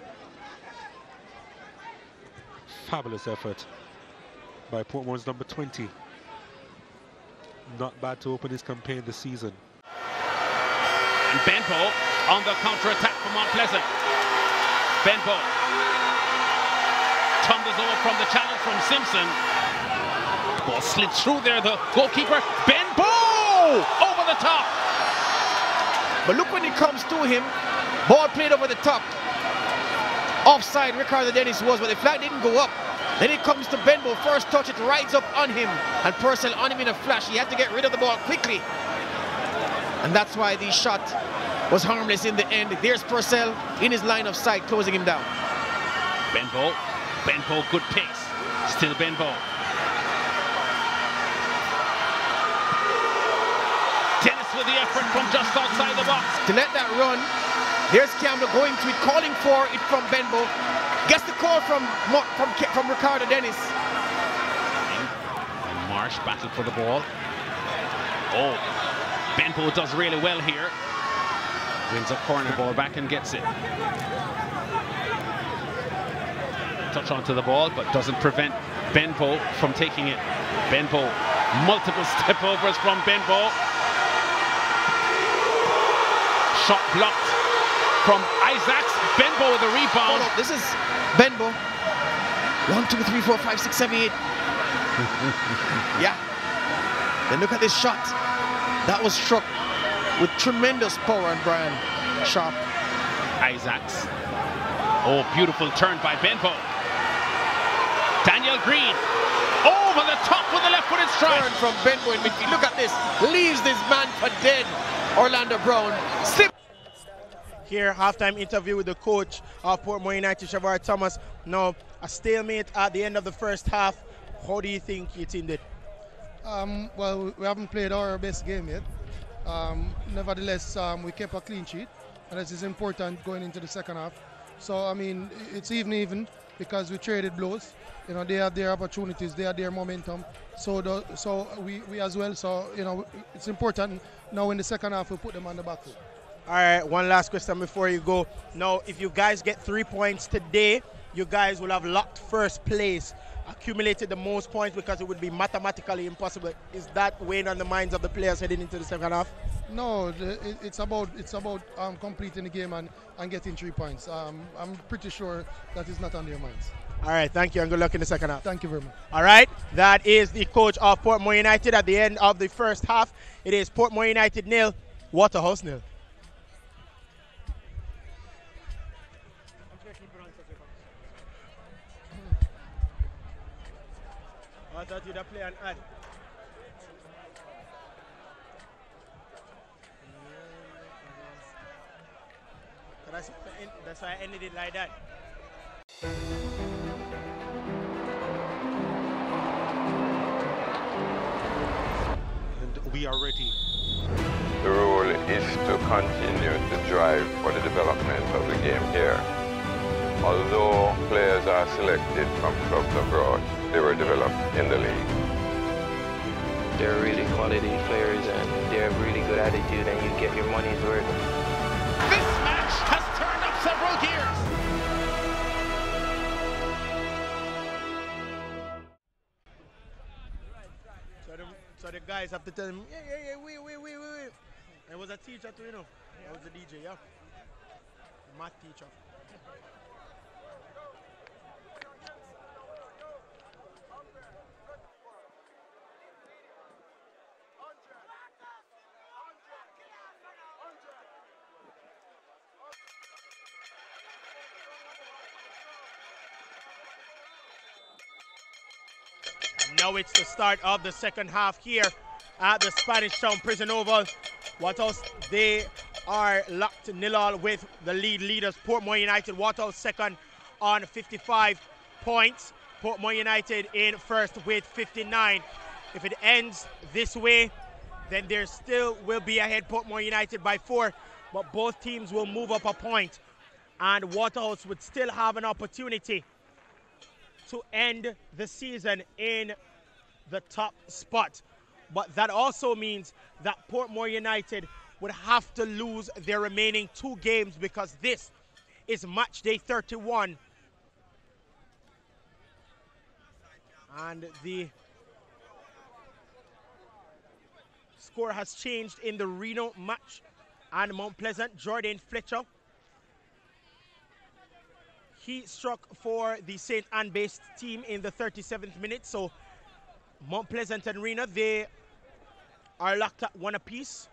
Fabulous effort by Portmore's number 20. Not bad to open his campaign this season. And Benbow on the counter-attack from Mount Pleasant. Benbow tumbles over from the challenge from Simpson. Ball slits through there, the goalkeeper. Benbow over the top. But look when it comes to him, ball played over the top. Offside, Ricardo Dennis was, but the flag didn't go up. Then it comes to Benbow, first touch, it rides up on him, and Purcell on him in a flash. He had to get rid of the ball quickly. And that's why the shot was harmless in the end. There's Purcell in his line of sight, closing him down. Benbow, good pace. Still Benbow. Dennis with the effort from just outside the box. To let that run, there's Campbell going to it, calling for it from Benbow. Gets the call from Ricardo Dennis. And Marsh battled for the ball. Oh, Benbow does really well here. Wins a corner ball back and gets it. Touch onto the ball, but doesn't prevent Benbow from taking it. Benbow, multiple step overs from Benbow. Shot blocked from Isaacs. Benbow with a rebound. Oh, no, this is Benbow. 1, 2, 3, 4, 5, 6, 7, 8. Yeah. Then look at this shot. That was struck with tremendous power on Brian Sharp. Isaacs. Oh, beautiful turn by Benbow. Daniel Green. Over the top with the left-footed strike. Turn from Benbow in midfield. Look at this. Leaves this man for dead. Orlando Brown. Slip. Here, halftime interview with the coach of Portmore United, Shavar Thomas. Now, a stalemate at the end of the first half. How do you think your team did? Well, we haven't played our best game yet. Nevertheless, we kept a clean sheet, and this is important going into the second half. So, I mean, it's even because we traded blows. You know, they had their opportunities, they had their momentum. So we as well. So, you know, it's important now in the second half we put them on the back foot. All right, one last question before you go. Now, if you guys get 3 points today, you guys will have locked first place, accumulated the most points because it would be mathematically impossible. Is that weighing on the minds of the players heading into the second half? No, it's about completing the game and getting 3 points. I'm pretty sure that is not on their minds. All right, thank you and good luck in the second half. Thank you very much. All right, that is the coach of Portmore United at the end of the first half. It is Portmore United 0, Waterhouse nil. I thought you'd play an ad. That's why I ended it like that. And we are ready. The role is to continue to drive for the development of the game here. Although players are selected from clubs abroad, they were developed in the league. They're really quality players and they have really good attitude and you get your money's worth. This match has turned up several gears. So the guys have to tell him, yeah, wait. And it was a teacher too, you know. It was a DJ, yeah. A math teacher. Now it's the start of the second half here at the Spanish Town Prison Oval. Waterhouse, they are locked 0-0 with the leaders, Portmore United. Waterhouse second on 55 points. Portmore United in first with 59. If it ends this way, then there still will be ahead Portmore United by 4, but both teams will move up a point, and Waterhouse would still have an opportunity to end the season in the top spot. But that also means that Portmore United would have to lose their remaining 2 games, because this is match day 31. And the score has changed in the Reno match. And Mount Pleasant, Jordan Fletcher, he struck for the St. Anne-based team in the 37th minute. So Mount Pleasant and Reno, they are locked at 1 apiece.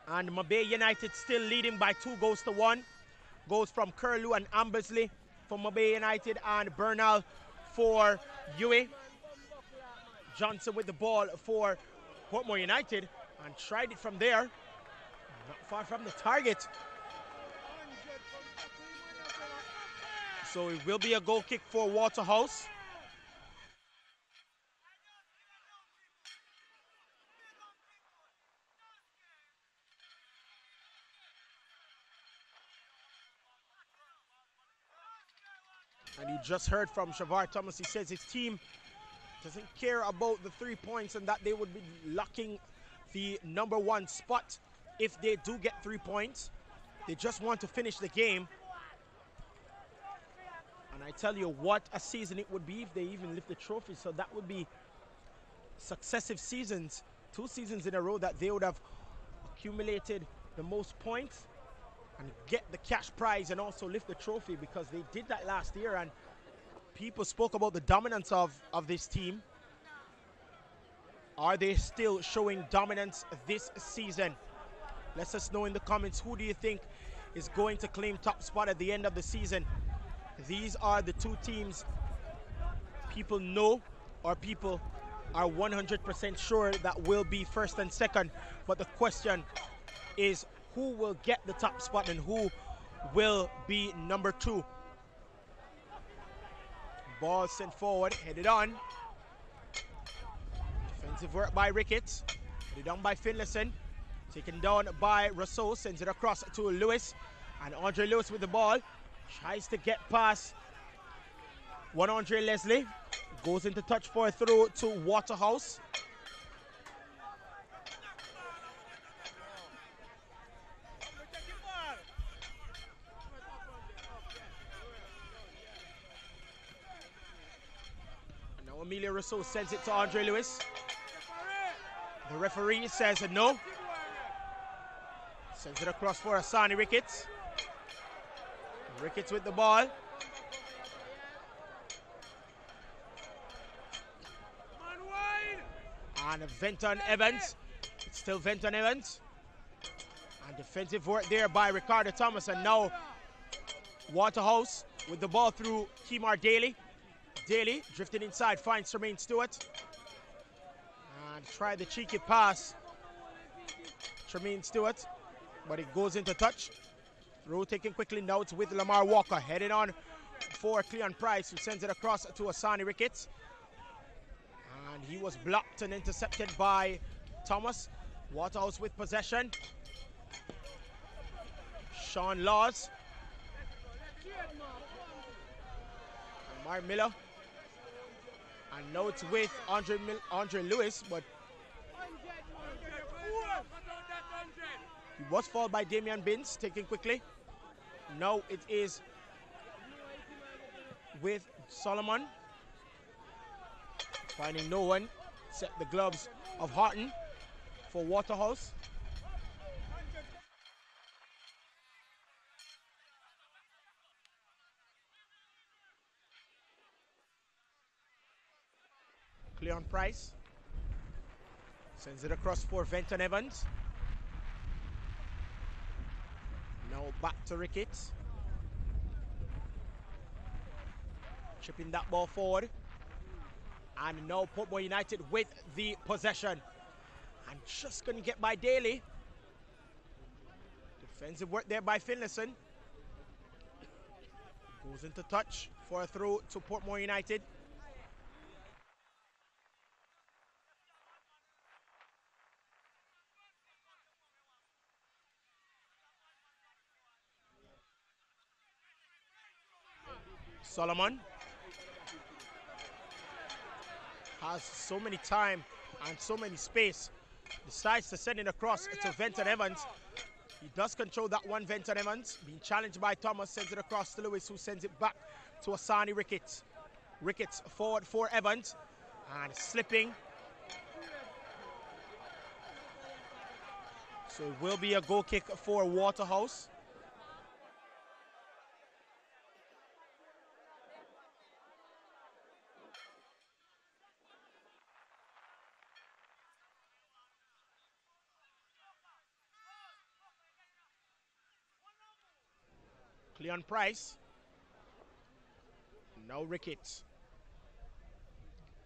And Mabay United still leading by 2-1. Goals from Curlew and Ambersley for Mabay United, and Bernal for UA. Johnson with the ball for Portmore United, and tried it from there. Not far from the target. So it will be a goal kick for Waterhouse. And you just heard from Shavar Thomas. He says his team doesn't care about the 3 points and that they would be locking the #1 spot if they do get 3 points. They just want to finish the game. And I tell you what a season it would be if they even lift the trophy. So that would be successive seasons, 2 seasons in a row that they would have accumulated the most points and get the cash prize and also lift the trophy, because they did that last year and people spoke about the dominance of this team. Are they still showing dominance this season? Let us know in the comments, who do you think is going to claim top spot at the end of the season? These are the 2 teams people know, or people are 100% sure that will be first and second. But the question is, who will get the top spot and who will be #2? Ball sent forward, headed on. Defensive work by Ricketts. Headed on by Finlayson. Taken down by Rousseau, sends it across to Lewis. And Andre Lewis with the ball. Tries to get past one Andre Leslie. Goes into touch for a throw to Waterhouse. And now Emilio Rousseau sends it to Andre Lewis. The referee says no. Sends it across for Asani Ricketts. Ricketts with the ball. And Venton Evans. It's still Venton Evans. And defensive work there by Ricardo Thomas, and now Waterhouse with the ball through Kemar Daly. Daly drifting inside, finds Tremaine Stewart. And try the cheeky pass. Tremaine Stewart, but it goes into touch. Throw taken quickly, now it's with Lamar Walker. Heading on for Cleon Price, who sends it across to Asani Ricketts. And he was blocked and intercepted by Thomas. Waterhouse with possession. Sean Laws. And Mark Miller. And now it's with Andre Lewis, but he was fouled by Damian Binns, taken quickly. Now it is with Solomon. Finding no one, set the gloves of Horton for Waterhouse. Cleon Price sends it across for Venton Evans. Now back to Ricketts. Chipping that ball forward. And now Portmore United with the possession. And just couldn't get by Daly. Defensive work there by Finlayson. Goes into touch for a throw to Portmore United. Solomon has so many time and so many space, decides to send it across to Venton Evans. He does control that one, Venton Evans, being challenged by Thomas, sends it across to Lewis, who sends it back to Asani Ricketts. Ricketts forward for Evans, and slipping. So it will be a goal kick for Waterhouse. Cleon Price. No Ricketts.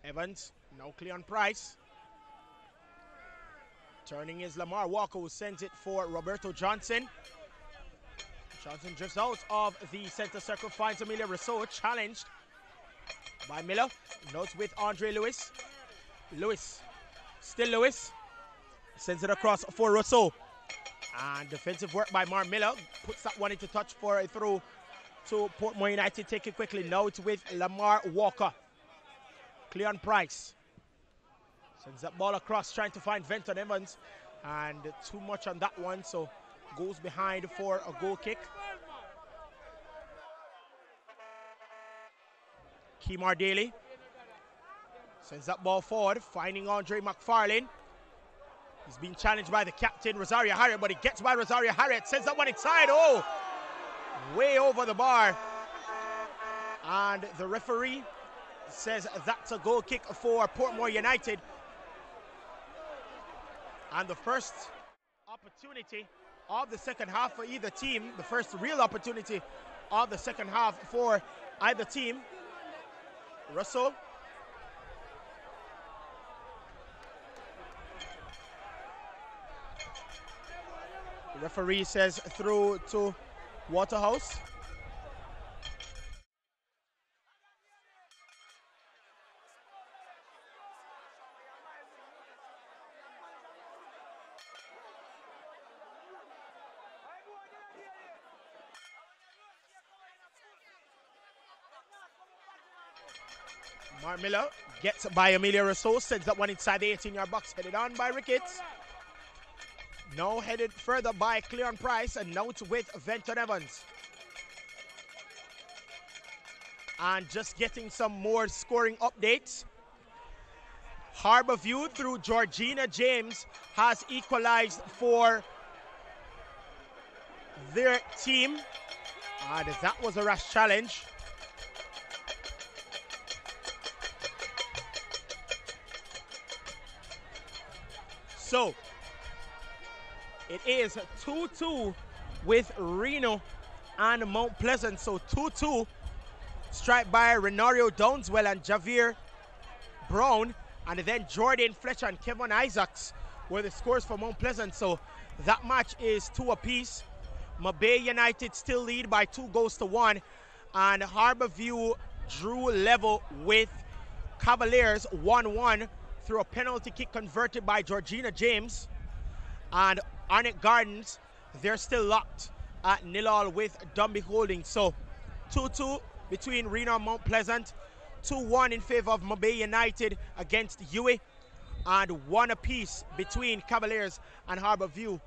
Evans. No Cleon Price. Turning is Lamar Walker, who sends it for Roberto Johnson. Johnson drifts out of the center circle, finds Amelia Rousseau, challenged by Miller. Notes with Andre Lewis. Lewis. Still Lewis. Sends it across for Rousseau. And defensive work by Mark Miller puts that one into touch for a throw to Portmore United. Take it quickly. Now it's with Lamar Walker. Cleon Price sends that ball across, trying to find Venton Evans. And too much on that one, so goes behind for a goal kick. Kemar Daly sends that ball forward, finding Andre McFarlane. He's being challenged by the captain, Rosario Harriet, but he gets by Rosario Harriet, sends that one inside. Oh, way over the bar. And the referee says that's a goal kick for Portmore United. And the first opportunity of the second half for either team, the first real opportunity of the second half for either team. Russell. The referee says through to Waterhouse. Mark Miller gets by Amelia Rousseau, sends that one inside the 18-yard box, headed on by Ricketts. Now headed further by Cleon Price, and now it's with Venton Evans. And just getting some more scoring updates. Harborview through Georgina James has equalized for their team. And that was a rash challenge. So, It is 2-2 with Reno and Mount Pleasant. So 2-2, strike by Renario Downswell and Javier Brown, and then Jordan Fletcher and Kevin Isaacs were the scores for Mount Pleasant. So that match is 2 apiece. Mabay United still lead by 2-1, and Harborview drew level with Cavaliers 1-1 through a penalty kick converted by Georgina James. And Arnett Gardens, they're still locked at 0-0 with Dumby Holdings. So 2-2 between Reno and Mount Pleasant, 2-1 in favor of Mabay United against UWI, and 1 apiece between Cavaliers and Harborview.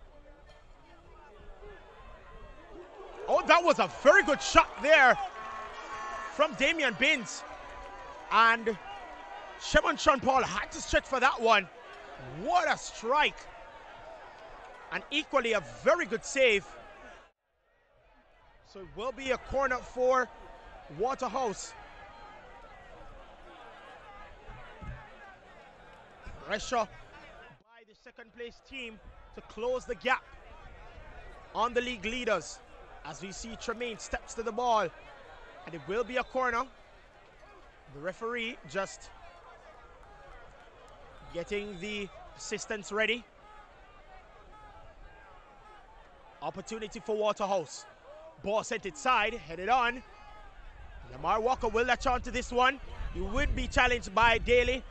Oh, that was a very good shot there from Damian Binns. And Shevon Sean Paul had to stretch for that one. What a strike. And equally a very good save. So it will be a corner for Waterhouse. Pressure by the second place team to close the gap on the league leaders, as we see Tremaine steps to the ball, and it will be a corner. The referee just getting the assistants ready. Opportunity for Waterhouse. Ball sent inside, headed on. Lamar Walker will latch on to this one. He would be challenged by Daly,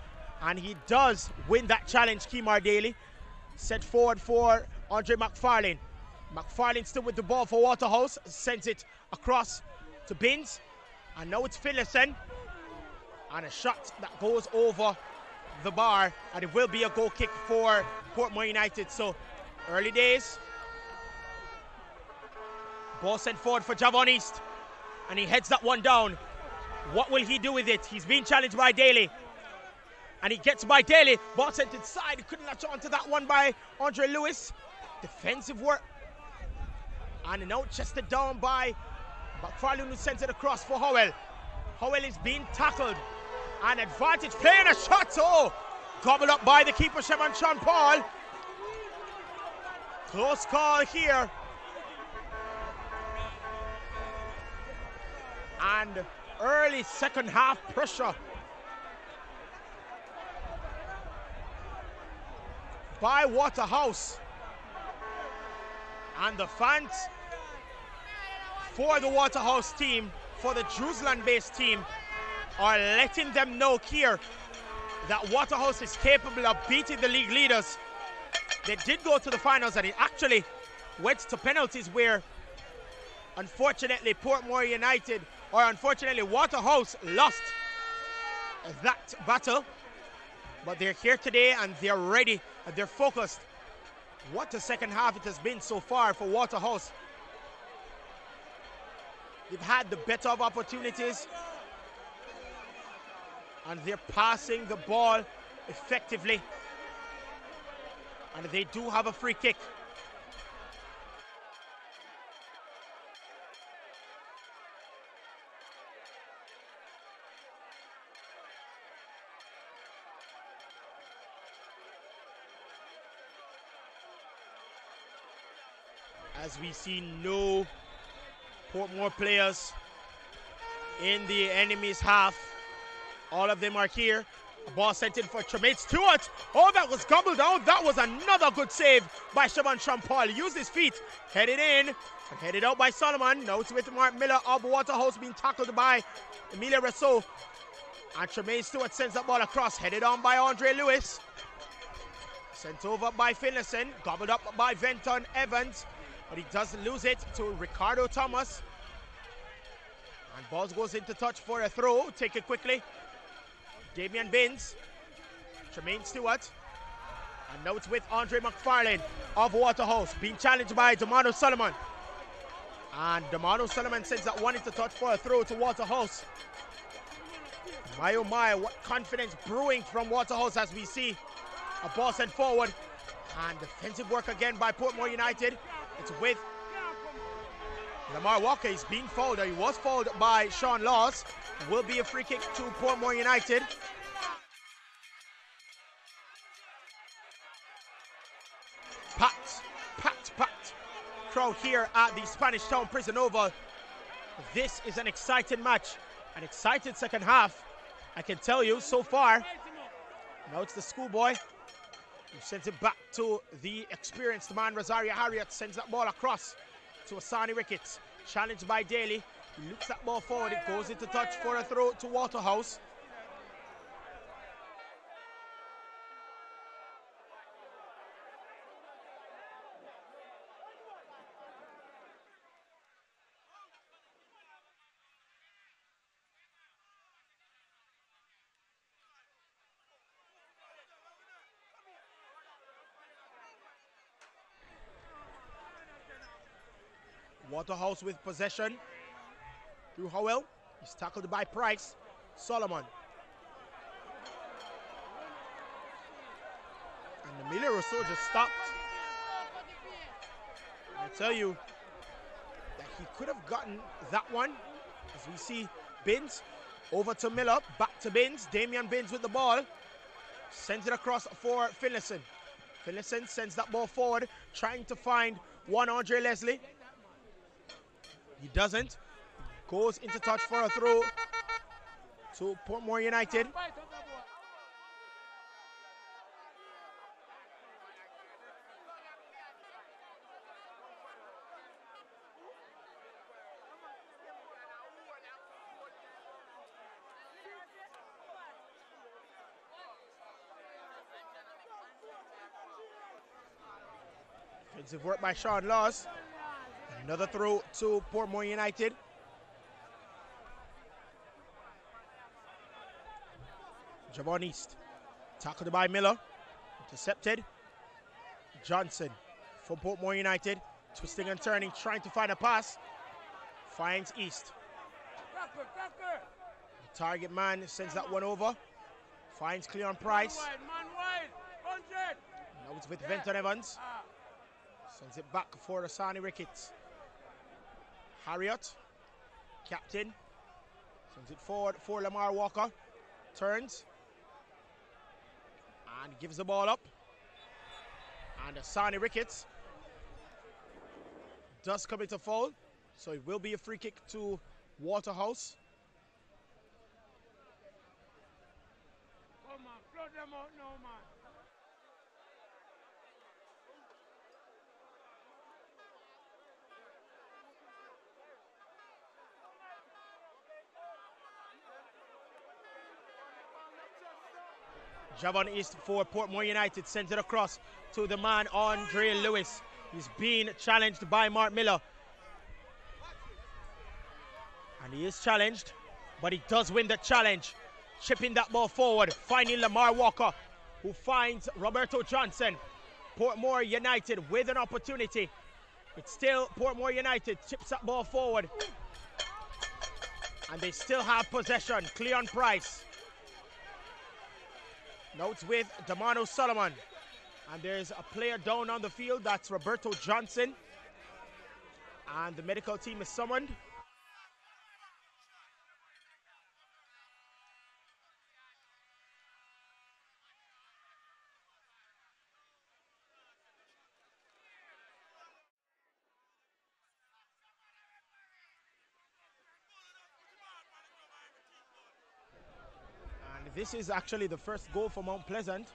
and he does win that challenge. Kemar Daly set forward for Andre McFarlane. McFarlane still with the ball for Waterhouse, sends it across to Binns, and now it's Finlayson, and a shot that goes over the bar, and it will be a goal kick for Portmore United. So early days. Ball sent forward for Javon East, and he heads that one down. What will he do with it? He's being challenged by Daly, and he gets by Daly. Ball sent inside. He couldn't latch on to that one by Andre Lewis. Defensive work. And now chested down by McFarlane, who sends it across for Howell. Howell is being tackled. An advantage, playing a shot. Oh, gobbled up by the keeper, Shevon Sean Paul. Close call here. And early second half pressure by Waterhouse. And the fans for the Waterhouse team, for the Jerusalem-based team, are letting them know here that Waterhouse is capable of beating the league leaders. They did go to the finals, and it actually went to penalties where, unfortunately, Portmore United, or unfortunately, Waterhouse lost that battle. But they're here today, and they're ready, and they're focused. What a second half it has been so far for Waterhouse. They've had the better of opportunities, and they're passing the ball effectively. And they do have a free kick. As we see no Portmore players in the enemy's half. All of them are here. A ball sent in for Tremaine Stewart. Oh, that was gobbled down. That was another good save by Shevon Sean Paul. He used his feet, headed in, and headed out by Solomon. Now it's with Mark Miller of Waterhouse being tackled by Emilia Rousseau. And Tremaine Stewart sends that ball across, headed on by Andre Lewis. Sent over by Finlayson, gobbled up by Venton Evans. But he does lose it to Ricardo Thomas. And ball goes into touch for a throw. Take it quickly. Damian Binns. Tremaine Stewart. And now it's with Andre McFarlane of Waterhouse, being challenged by Damano Solomon. And Damano Solomon sends that one into touch for a throw to Waterhouse. My oh my, what confidence brewing from Waterhouse as we see a ball sent forward. And defensive work again by Portmore United. It's with Lamar Walker. He's being fouled. He was fouled by Sean Laws. Will be a free kick to Portmore United. Packed crowd here at the Spanish Town Prison Oval. This is an exciting match, an exciting second half, I can tell you so far. Now it's the schoolboy who sends it back to the experienced man. Rosario Harriet sends that ball across to Asani Ricketts. Challenged by Daly. He looks that ball forward. It goes into touch for a throw to Waterhouse. Waterhouse with possession through Howell. He's tackled by Price. Solomon. And Emilio Rousseau just stopped. I tell you that he could have gotten that one. As we see Binns over to Miller, back to Binns. Damian Binns with the ball. Sends it across for Finlayson. Finlayson sends that ball forward, trying to find one Andre Leslie. He doesn't. Goes into touch for a throw to Portmore United. Defensive work by Sean Laws. Another throw to Portmore United. Javon East. Tackled by Miller. Intercepted. Johnson from Portmore United. Twisting and turning, trying to find a pass. Finds East. The target man sends that one over. Finds Cleon Price. Now it's with Venton Evans. Sends it back for Asani Ricketts. Harriet, captain, sends it forward for Lamar Walker. Turns and gives the ball up. And Asani Ricketts does come into foul, so it will be a free kick to Waterhouse. Come on, flood them out now, man. Javon East for Portmore United sends it across to the man Andre Lewis. He's being challenged by Mark Miller. And he is challenged, but he does win the challenge. Chipping that ball forward, finding Lamar Walker, who finds Roberto Johnson. Portmore United with an opportunity. It's still Portmore United, chips that ball forward. And they still have possession. Cleon Price. Now it's with Damano Solomon. And there's a player down on the field. That's Roberto Johnson. And the medical team is summoned. This is actually the first goal for Mount Pleasant.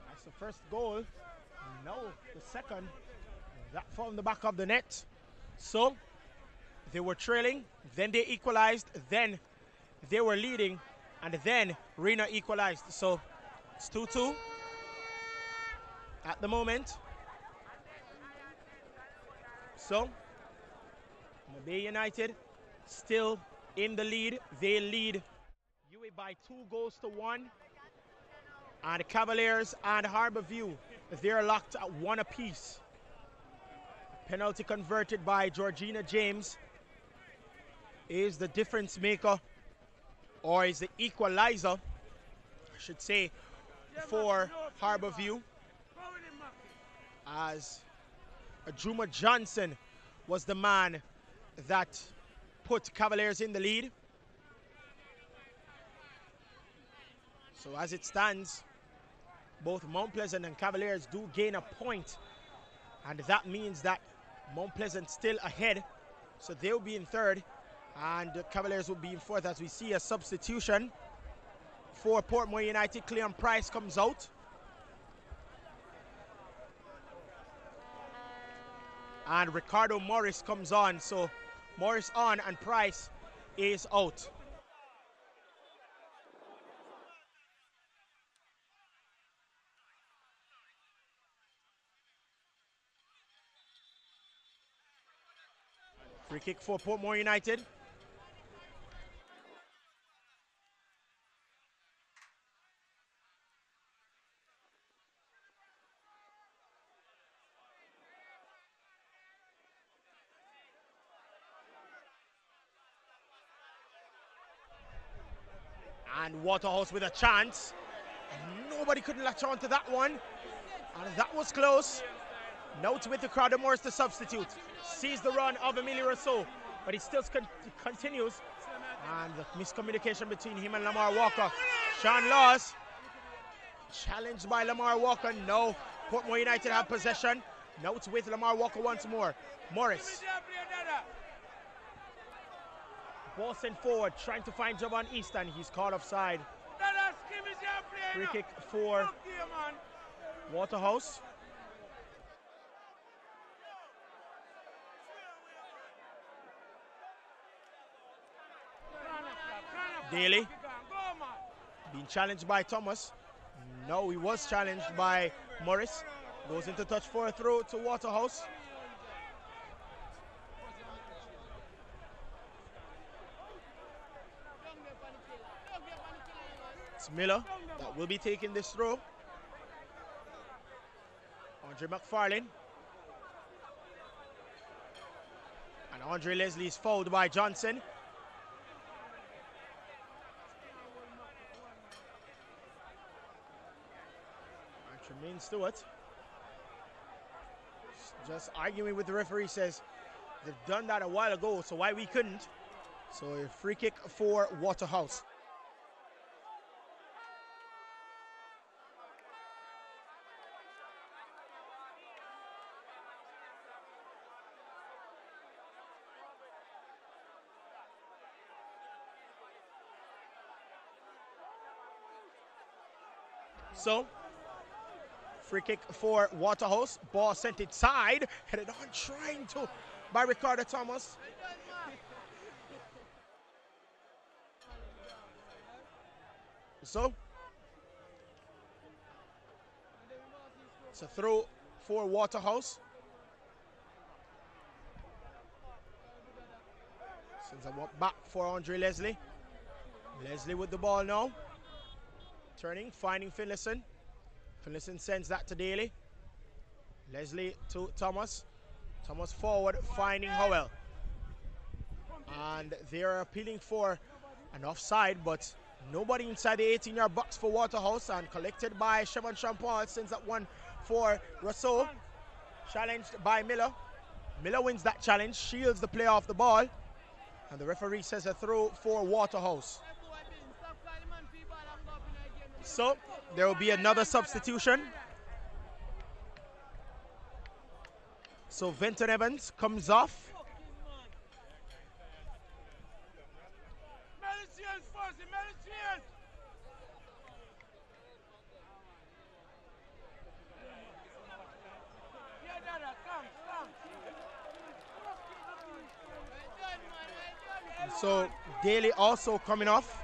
That's the first goal. Now the second. That from the back of the net. So they were trailing, then they equalized, then they were leading, and then Rena equalized. So it's 2-2. At the moment. So, Mabay United still in the lead. They lead UA by 2-1. And the Cavaliers and Harborview, they're locked at 1 apiece. Penalty converted by Georgina James is the difference maker, or is the equalizer, I should say, for Harborview. As Ajuma Johnson was the man that put Cavaliers in the lead. So as it stands, both Mount Pleasant and Cavaliers do gain a point, and that means that Mount Pleasant still ahead, so they'll be in third, and the Cavaliers will be in fourth as we see a substitution for Portmore United. Cleon Price comes out. And Ricardo Morris comes on, so Morris on and Price is out. Free kick for Portmore United. And Waterhouse with a chance. Nobody could latch on to that one. And that was close. Note with Ricardo Morris, the substitute. Sees the run of Emilio Rousseau, but he still continues. And the miscommunication between him and Lamar Walker. Sean Laws, challenged by Lamar Walker. No, Portmore United have possession. Note with Lamar Walker once more. Morris. Ball sent forward, trying to find Javon Easton. He's caught offside. Free kick for Waterhouse. Daly being challenged by Thomas. No, he was challenged by Morris. Goes into touch for a throw to Waterhouse. It's Miller that will be taking this throw. Andre McFarlane. And Andre Leslie is fouled by Johnson. Tremaine Stewart just arguing with the referee, says they've done that a while ago, so why we couldn't. So a free kick for Waterhouse. So free kick for Waterhouse. Ball sent inside. Headed on, trying to by Ricardo Thomas. So it's a throw for Waterhouse. Sends a walk back for Andre Leslie. Leslie with the ball now. Turning, finding Finlayson. Finlayson sends that to Daly. Leslie to Thomas. Thomas forward, finding Howell. And they're appealing for an offside, but nobody inside the 18-yard box for Waterhouse, and collected by Chevron Champagne. Sends that one for Rousseau. Challenged by Miller. Miller wins that challenge, shields the player off the ball, and the referee says a throw for Waterhouse. So there will be another substitution. So Vinton Evans comes off. So Daly also coming off.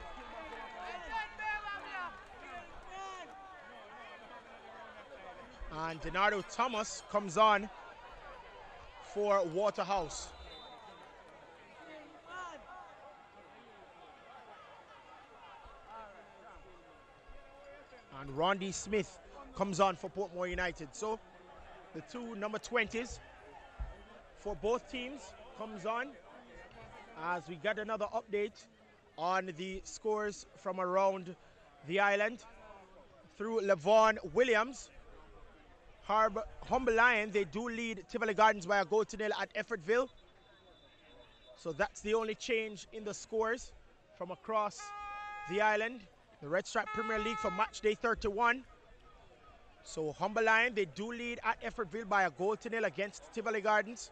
And Denardo Thomas comes on for Waterhouse. And Rondi Smith comes on for Portmore United. So the two number 20s for both teams comes on as we get another update on the scores from around the island through Levon Williams. Humble Lion, they do lead Tivoli Gardens by a goal to nil at Effortville. So that's the only change in the scores from across the island. The Red Stripe Premier League for match day 31. So Humber Lion, they do lead at Effortville by a 1-0 against Tivoli Gardens.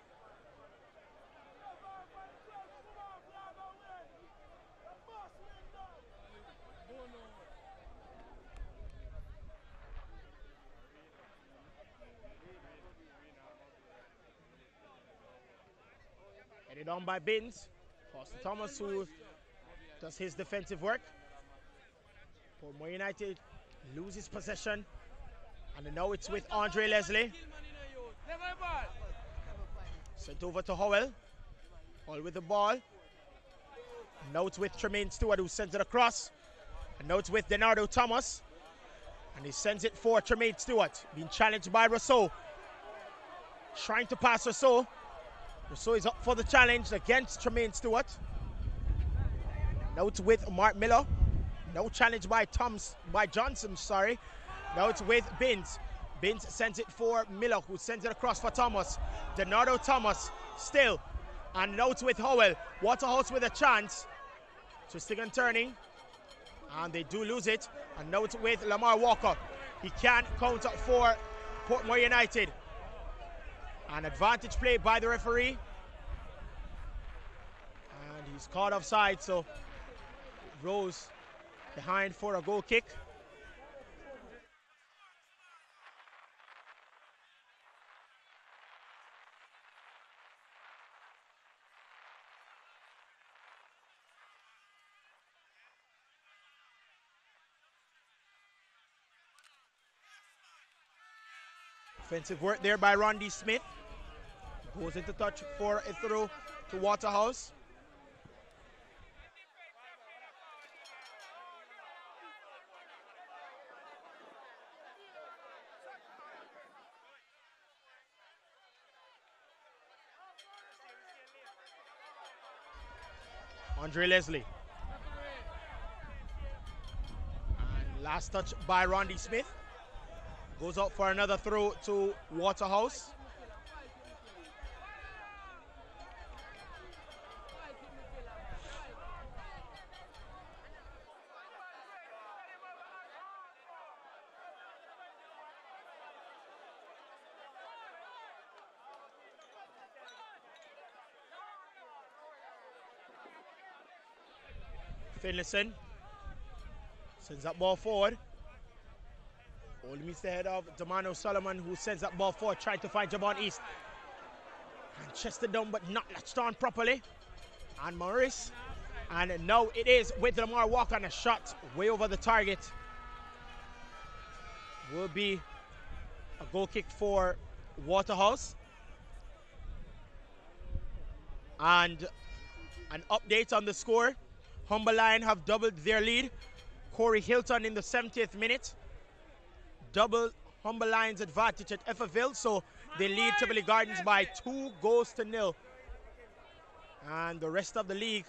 Headed on by Binns. Foster Thomas, who does his defensive work. Portmore United loses possession. And now it's with Andre Leslie. Sent over to Howell. Howell with the ball. Now it's with Tremaine Stewart, who sends it across. And now it's with Denardo Thomas. And he sends it for Tremaine Stewart. Being challenged by Rousseau. Trying to pass Rousseau. Rousseau is up for the challenge against Tremaine Stewart. Now it's with Mark Miller. No challenge by Johnson, sorry. Now it's with Binns. Binns sends it for Miller, who sends it across for Thomas. Denardo Thomas still. And now it's with Howell. Waterhouse with a chance. Twisting and turning. And they do lose it. And now it's with Lamar Walker. He can't counter for Portmore United. An advantage play by the referee. And he's caught offside, so Rose behind for a goal kick. Offensive work there by Rondy Smith. Goes into touch for a throw to Waterhouse. Andre Leslie. And last touch by Rondy Smith. Goes out for another throw to Waterhouse. Finlayson sends that ball forward. Only meets the head of Damano Solomon, who sends that ball forward, trying to find Jabon East. And chested down, but not latched on properly. And Morris. And now it is with Lamar Walker, and a shot way over the target. Will be a goal kick for Waterhouse. And an update on the score. Humber Lion have doubled their lead. Corey Hilton in the 70th minute. Double Humber Lion's advantage at Effortville, so they lead Tivoli Gardens by 2-0. And the rest of the league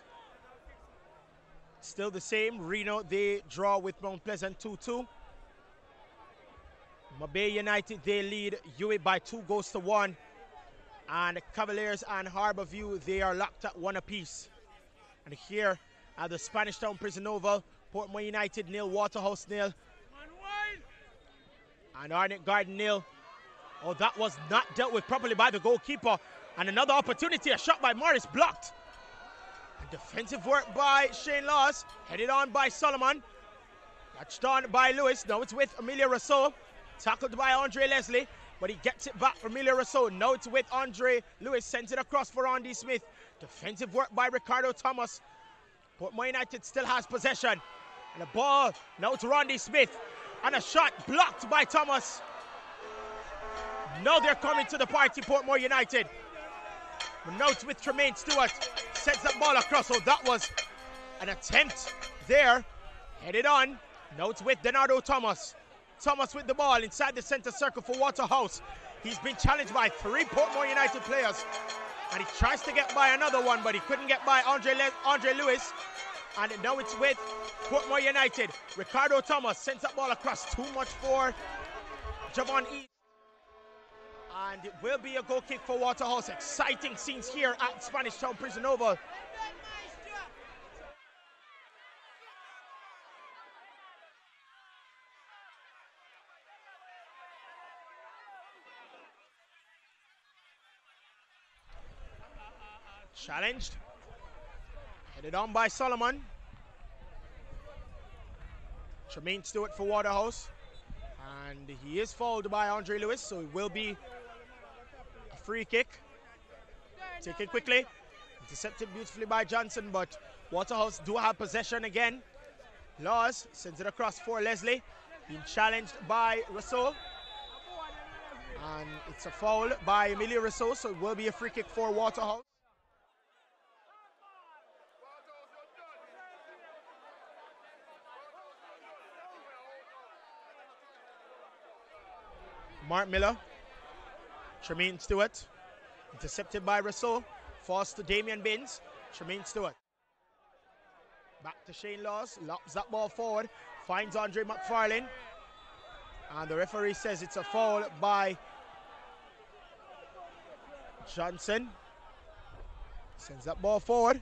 still the same. Reno, they draw with Mount Pleasant 2-2. Mabay United, they lead UA by 2-1. And Cavaliers and Harborview, they are locked at 1 apiece. And here at the Spanish Town Prison Oval, Portmore United 0, Waterhouse 0. And Arnett Garden 0. Oh, that was not dealt with properly by the goalkeeper. And another opportunity, a shot by Morris, blocked. And defensive work by Shane Laws, headed on by Solomon. Touched on by Lewis. Now it's with Emilio Rousseau. Tackled by Andre Leslie, but he gets it back for Emilio Rousseau. Now it's with Andre Lewis, sends it across for Andy Smith. Defensive work by Ricardo Thomas. Portmore United still has possession. And the ball, now it's Rondy Smith. And a shot blocked by Thomas. Now they're coming to the party, Portmore United. But now it's with Tremaine Stewart. Sends that ball across. So that was an attempt there. Headed on. Now it's with Denardo Thomas. Thomas with the ball inside the center circle for Waterhouse. He's been challenged by 3 Portmore United players. And he tries to get by another one, but he couldn't get by Andre Lewis. And now it's with Portmore United. Ricardo Thomas sends that ball across. Too much for Javon East. And it will be a goal kick for Waterhouse. Exciting scenes here at Spanish Town Prison Oval. Challenged. Headed on by Solomon. Tremaine Stewart for Waterhouse. And he is fouled by Andre Lewis, so it will be a free kick. Taken quickly. Intercepted beautifully by Johnson, but Waterhouse do have possession again. Laws sends it across for Leslie. Being challenged by Rousseau. And it's a foul by Emilio Rousseau, so it will be a free kick for Waterhouse. Mark Miller, Tremaine Stewart, intercepted by Rousseau, falls to Damian Binns, Tremaine Stewart. Back to Shane Laws, lobs that ball forward, finds Andre McFarlane, and the referee says it's a foul by Johnson. Sends that ball forward,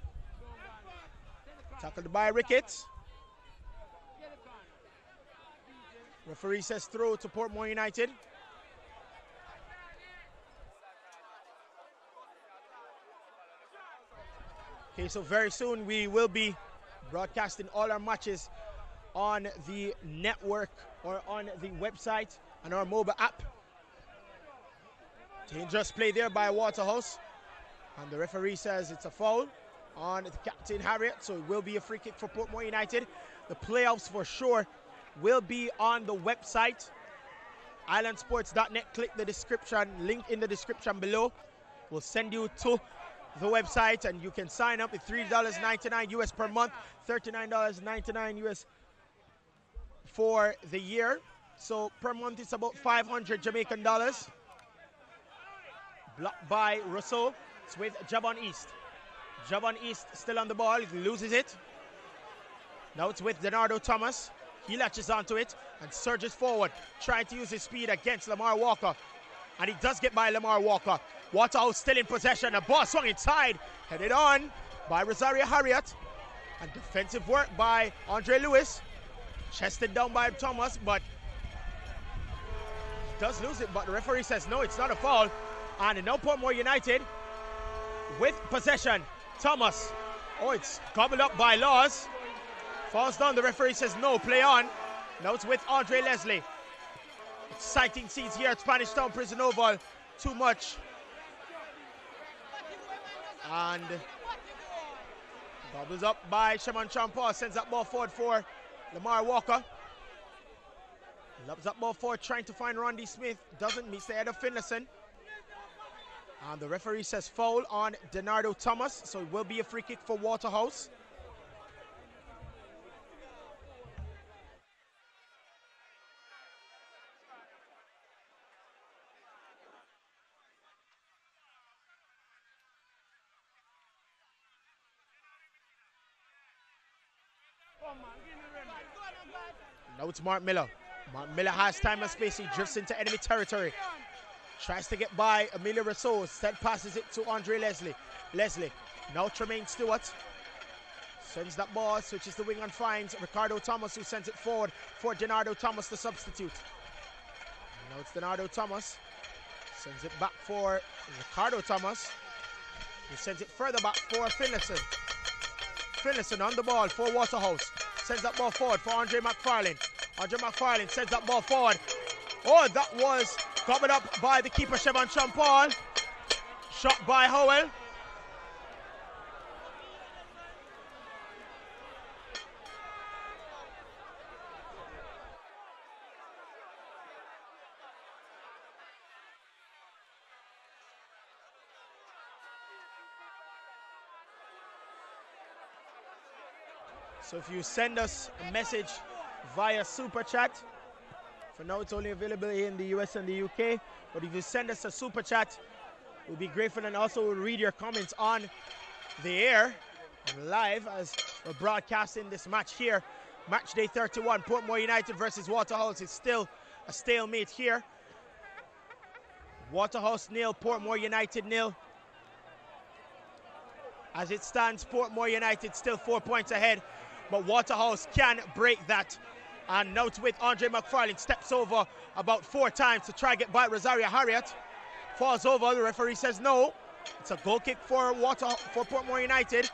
tackled by Ricketts. Referee says throw to Portmore United. Okay, so very soon we will be broadcasting all our matches on the network or on the website and our mobile app. Dangerous play there by Waterhouse. And the referee says it's a foul on the captain Harriet, so it will be a free kick for Portmore United. The playoffs for sure will be on the website, islandsports.net. Click the description, link in the description below. We'll send you to the website and you can sign up with $3.99 US per month, $39.99 US for the year. So per month it's about 500 Jamaican dollars. Blocked by Rousseau. It's with Javon East. Javon East still on the ball, he loses it. Now it's with Denardo Thomas. He latches onto it and surges forward, trying to use his speed against Lamar Walker. And he does get by Lamar Walker. Waterhouse still in possession. The ball swung inside. Headed on by Rosario Harriet. And defensive work by Andre Lewis. Chested down by Thomas, but he does lose it. But the referee says no, it's not a foul. And now Portmore United with possession. Thomas. Oh, it's gobbled up by Laws. Falls down. The referee says no, play on. Now it's with Andre Leslie. Exciting scenes here at Spanish Town Prison Oval. Too much. And bobbles up by Shaman Champaw. Sends that ball forward for Lamar Walker. Lobs that ball forward, trying to find Rondy Smith. Doesn't, meets the head of Finlayson. And the referee says foul on Denardo Thomas. So it will be a free kick for Waterhouse. Now it's Mark Miller. Mark Miller has time and space. He drifts into enemy territory. Tries to get by Emilio Rousseau. Instead passes it to Andre Leslie. Leslie. Now Tremaine Stewart. Sends that ball. Switches the wing and finds Ricardo Thomas, who sends it forward for Denardo Thomas, the substitute. Now it's Denardo Thomas. Sends it back for Ricardo Thomas. He sends it further back for Finlayson. Finlayson on the ball for Waterhouse. Sends that ball forward for Andre McFarlane. Andre McFarlane sends that ball forward. Oh, that was covered up by the keeper, Chevon Champaul. Shot by Howell. So if you send us a message via Super Chat, for now it's only available in the US and the UK, but if you send us a Super Chat, we'll be grateful, and also we'll read your comments on the air, live, as we're broadcasting this match here. Match day 31, Portmore United versus Waterhouse. It's still a stalemate here. Waterhouse nil, Portmore United nil. As it stands, Portmore United still 4 points ahead, but Waterhouse can break that. And note with Andre McFarlane steps over about 4 times to try to get by Rosario Harriet. Falls over, the referee says no. It's a goal kick for Portmore United.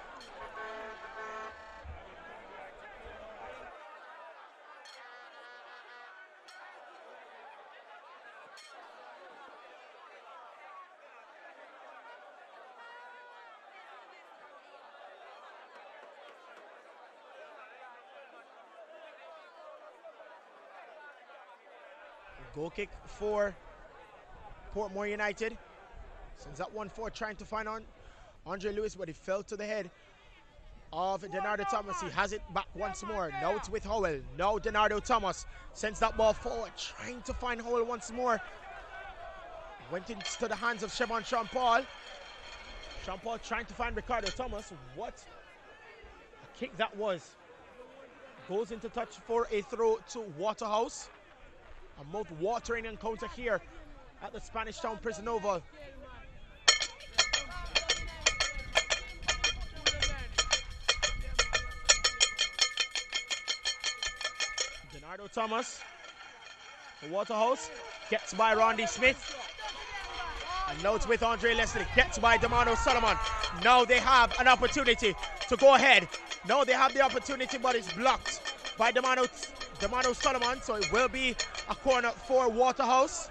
Goal kick for Portmore United. Sends that one forward, trying to find on Andre Lewis, but he fell to the head of Denardo Thomas. He has it back once more. Now it's with Howell. Now Denardo Thomas sends that ball forward, trying to find Howell once more. Went into the hands of Sean Paul. Sean Paul trying to find Ricardo Thomas. What a kick that was. Goes into touch for a throw to Waterhouse. A mouth-watering encounter here at the Spanish Town Prison Oval. Denardo Thomas, the Waterhouse, gets by Randy Smith. And now it's with Andre Leslie, gets by Damano Solomon. Now they have an opportunity to go ahead. Now they have the opportunity, but it's blocked by Damano Solomon, so it will be a corner for Waterhouse.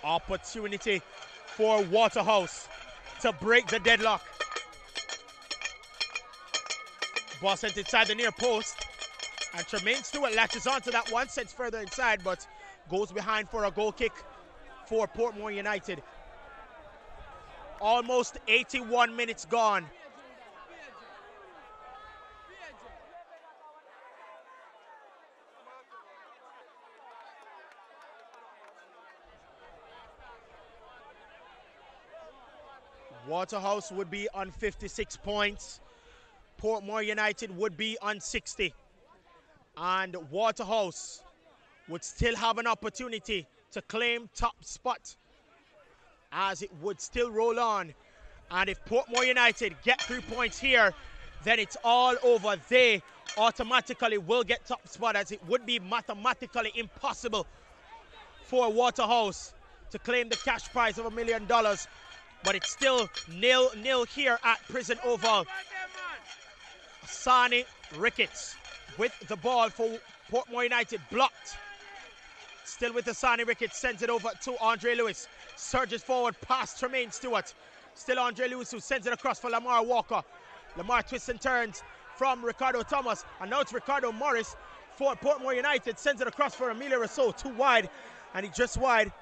Opportunity for Waterhouse to break the deadlock. Ball sent inside the near post, and Tremaine Stewart latches onto that one, sends further inside, but goes behind for a goal kick for Portmore United. Almost 81 minutes gone. Waterhouse would be on 56 points. Portmore United would be on 60. And Waterhouse would still have an opportunity to claim top spot, as it would still roll on. And if Portmore United get 3 points here, then it's all over. They automatically will get top spot, as it would be mathematically impossible for Waterhouse to claim the cash prize of $1 million. But it's still 0-0 here at Prison Oval. Sani Ricketts with the ball for Portmore United, blocked. Still with the Sani Ricketts, sends it over to Andre Lewis. Surges forward past Tremaine Stewart. Still Andre Lewis, who sends it across for Lamar Walker. Lamar twists and turns from Ricardo Thomas. And now it's Ricardo Morris for Portmore United. Sends it across for Emilio Rousseau. Too wide, and he just wide.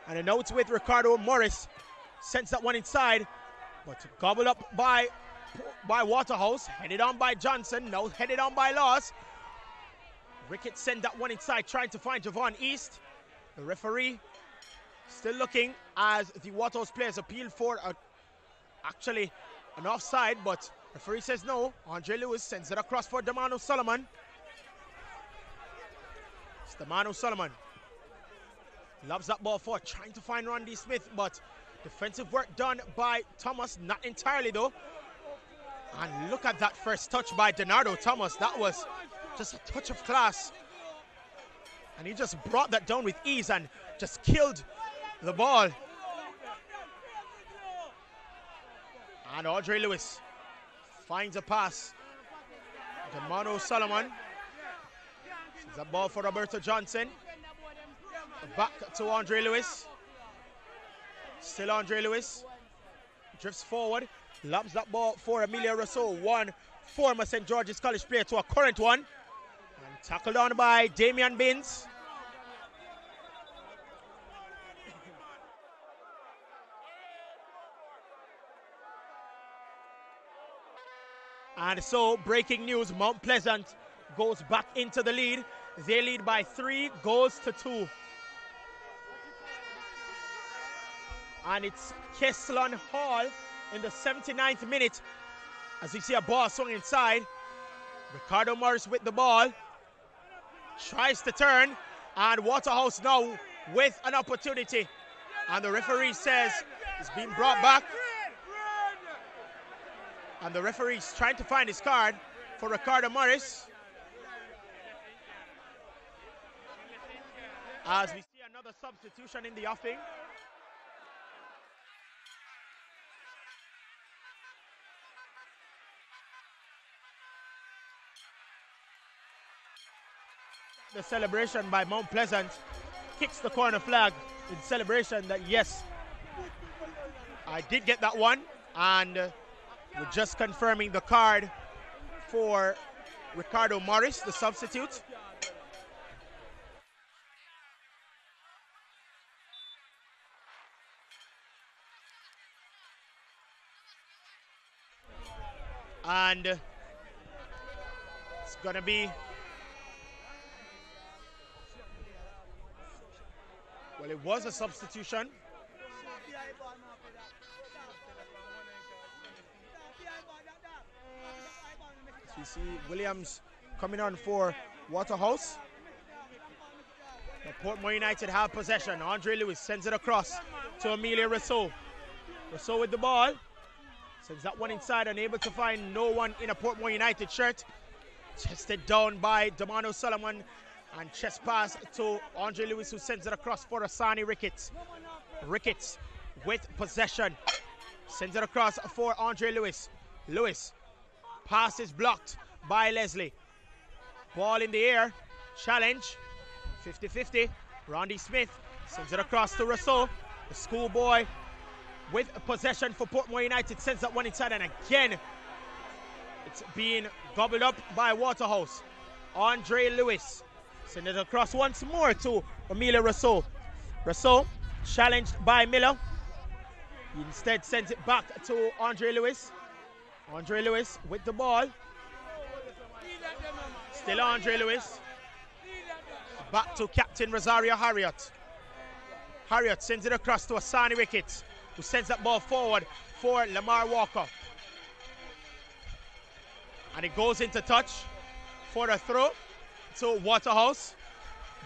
And now it's with Ricardo Morris. Sends that one inside, but gobbled up by Waterhouse. Headed on by Johnson. Now headed on by Laws. Ricketts send that one inside, trying to find Javon East. The referee still looking, as the Waterhouse players appeal for actually an offside, but referee says no. Andre Lewis sends it across for Damano Solomon. It's Damano Solomon. Loves that ball forward, trying to find Randy Smith, but defensive work done by Thomas, not entirely though. And look at that first touch by Denardo Thomas. That was just a touch of class. And he just brought that down with ease and just killed the ball. And Andre Lewis finds a pass. Damano Solomon sends that ball for Roberto Johnson. Back to Andre Lewis. Still Andre Lewis. Drifts forward. Lobs that ball for Emilio Rousseau. One former St. George's College player to a current one. And tackled on by Damian Binns. And so, breaking news, Mount Pleasant goes back into the lead. They lead by 3 goals to 2. And it's Keslan Hall in the 79th minute. As you see a ball swung inside. Ricardo Morris with the ball. Tries to turn. And Waterhouse now with an opportunity. And the referee says it's being brought back. And the referee's trying to find his card for Ricardo Morris. As we see another substitution in the offing. The celebration by Mount Pleasant kicks the corner flag in celebration that yes, I did get that one, and we're just confirming the card for Ricardo Morris, the substitute. And it's gonna be, well, it was a substitution. So you see Williams coming on for Waterhouse. The Portmore United have possession. Andre Lewis sends it across to Emilio Rousseau. Rousseau with the ball. Sends that one inside, unable to find no one in a Portmore United shirt. Chested down by Damano Solomon. And chest pass to Andre Lewis, who sends it across for Asani Ricketts. Ricketts with possession. Sends it across for Andre Lewis. Lewis. Pass is blocked by Leslie. Ball in the air. Challenge. 50-50. Rondy Smith sends it across to Rousseau. The schoolboy with possession for Portmore United sends that one inside, and again it's being gobbled up by Waterhouse. Andre Lewis send it across once more to Emilio Rousseau. Rousseau challenged by Miller. He instead sends it back to Andre Lewis. Andre Lewis with the ball. Still Andre Lewis. Back to Captain Rosario Harriott. Harriott sends it across to Asani Ricketts, who sends that ball forward for Lamar Walker. And it goes into touch for the throw to Waterhouse.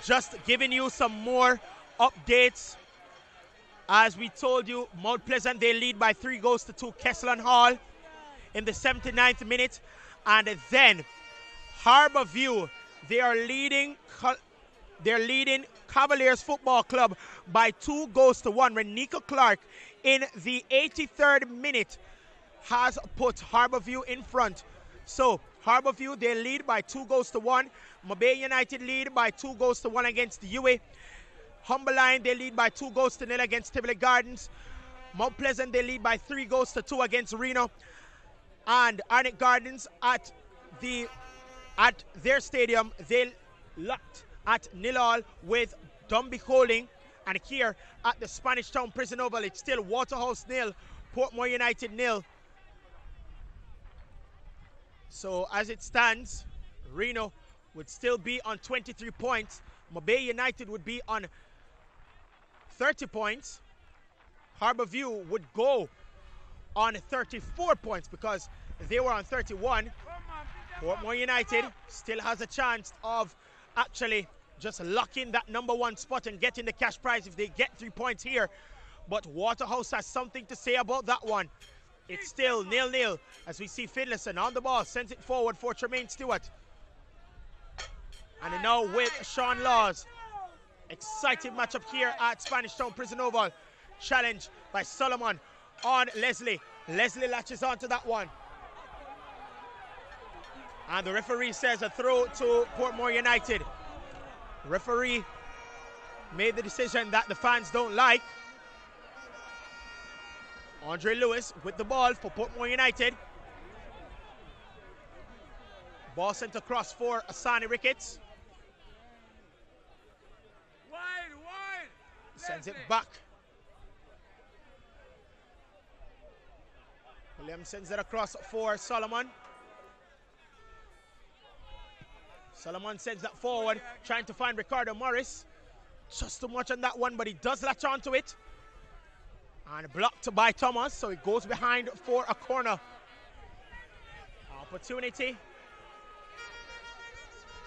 Just giving you some more updates. As we told you, Mount Pleasant, they lead by 3 goals to 2. Keslan Hall in the 79th minute. And then Harbour View, they are leading Cavaliers Football Club by 2 goals to 1. Renika Clark in the 83rd minute has put Harbour View in front. So Harbour View, they lead by 2 goals to 1. Mabay United lead by 2 goals to 1 against UA. Humberline, they lead by 2 goals to 0 against Tivoli Gardens. Mount Pleasant, they lead by 3 goals to 2 against Reno. And Arnett Gardens at their stadium, they locked at 0-0 with Dumby Holding. And here at the Spanish Town Prison Oval, it's still Waterhouse 0, Portmore United 0. So as it stands, Reno would still be on 23 points. Mabay United would be on 30 points. Harbour View would go on 34 points because they were on 31. Portmore United still has a chance of actually just locking that #1 spot and getting the cash prize if they get 3 points here. But Waterhouse has something to say about that one. It's still 0-0 as we see Finlayson on the ball, sends it forward for Tremaine Stewart. And now with Sean Laws. Exciting matchup here at Spanish Town Prison Oval. Challenge by Solomon on Leslie. Leslie latches onto that one. And the referee says a throw to Portmore United. Referee made the decision that the fans don't like. Andre Lewis with the ball for Portmore United. Ball sent across for Asani Ricketts. Sends it back. Williams sends it across for Solomon. Solomon sends that forward, trying to find Ricardo Morris. Just too much on that one, but he does latch onto it. And blocked by Thomas, so it goes behind for a corner. Opportunity.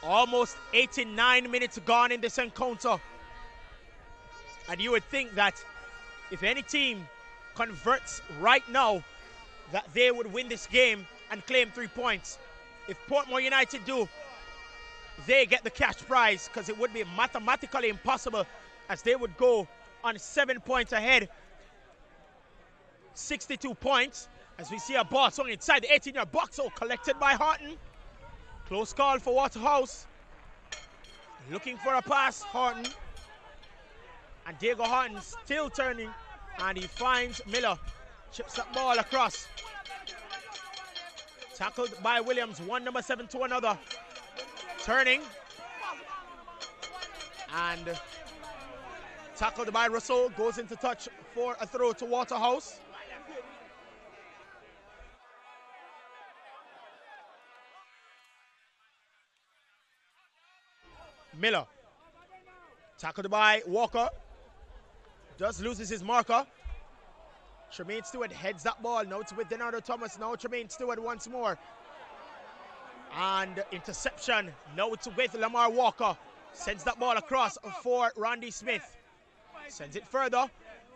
Almost 89 minutes gone in this encounter. And you would think that if any team converts right now, that they would win this game and claim 3 points. If Portmore United do, they get the cash prize, because it would be mathematically impossible, as they would go on 7 points ahead. 62 points, as we see a ball swung inside the 18-yard box, collected by Horton. Close call for Waterhouse. Looking for a pass, Horton. And Diego Horton still turning, and he finds Miller. Chips that ball across. Tackled by Williams, one number 7 to another. Turning. And tackled by Russell, goes into touch for a throw to Waterhouse. Miller. Tackled by Walker. Just loses his marker. Tremaine Stewart heads that ball. Now it's with Denardo Thomas. Now Tremaine Stewart once more. And interception. Now it's with Lamar Walker. Sends that ball across for Randy Smith. Sends it further.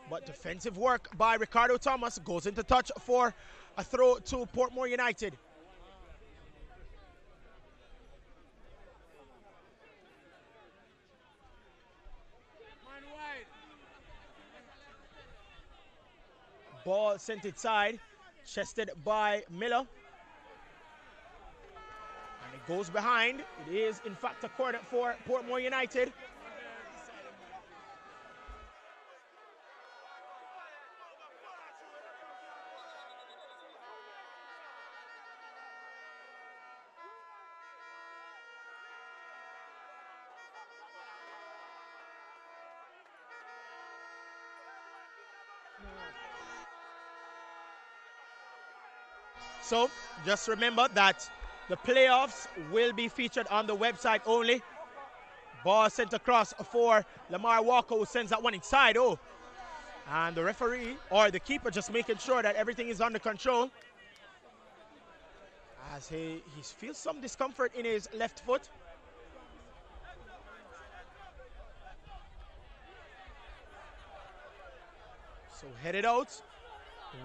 But defensive work by Ricardo Thomas goes into touch for a throw to Portmore United. Ball sent inside, chested by Miller. And it goes behind. It is, in fact, a corner for Portmore United. So just remember that the playoffs will be featured on the website only. Ball sent across for Lamar Walker, who sends that one inside. Oh, and the referee or the keeper just making sure that everything is under control, as he feels some discomfort in his left foot. So headed out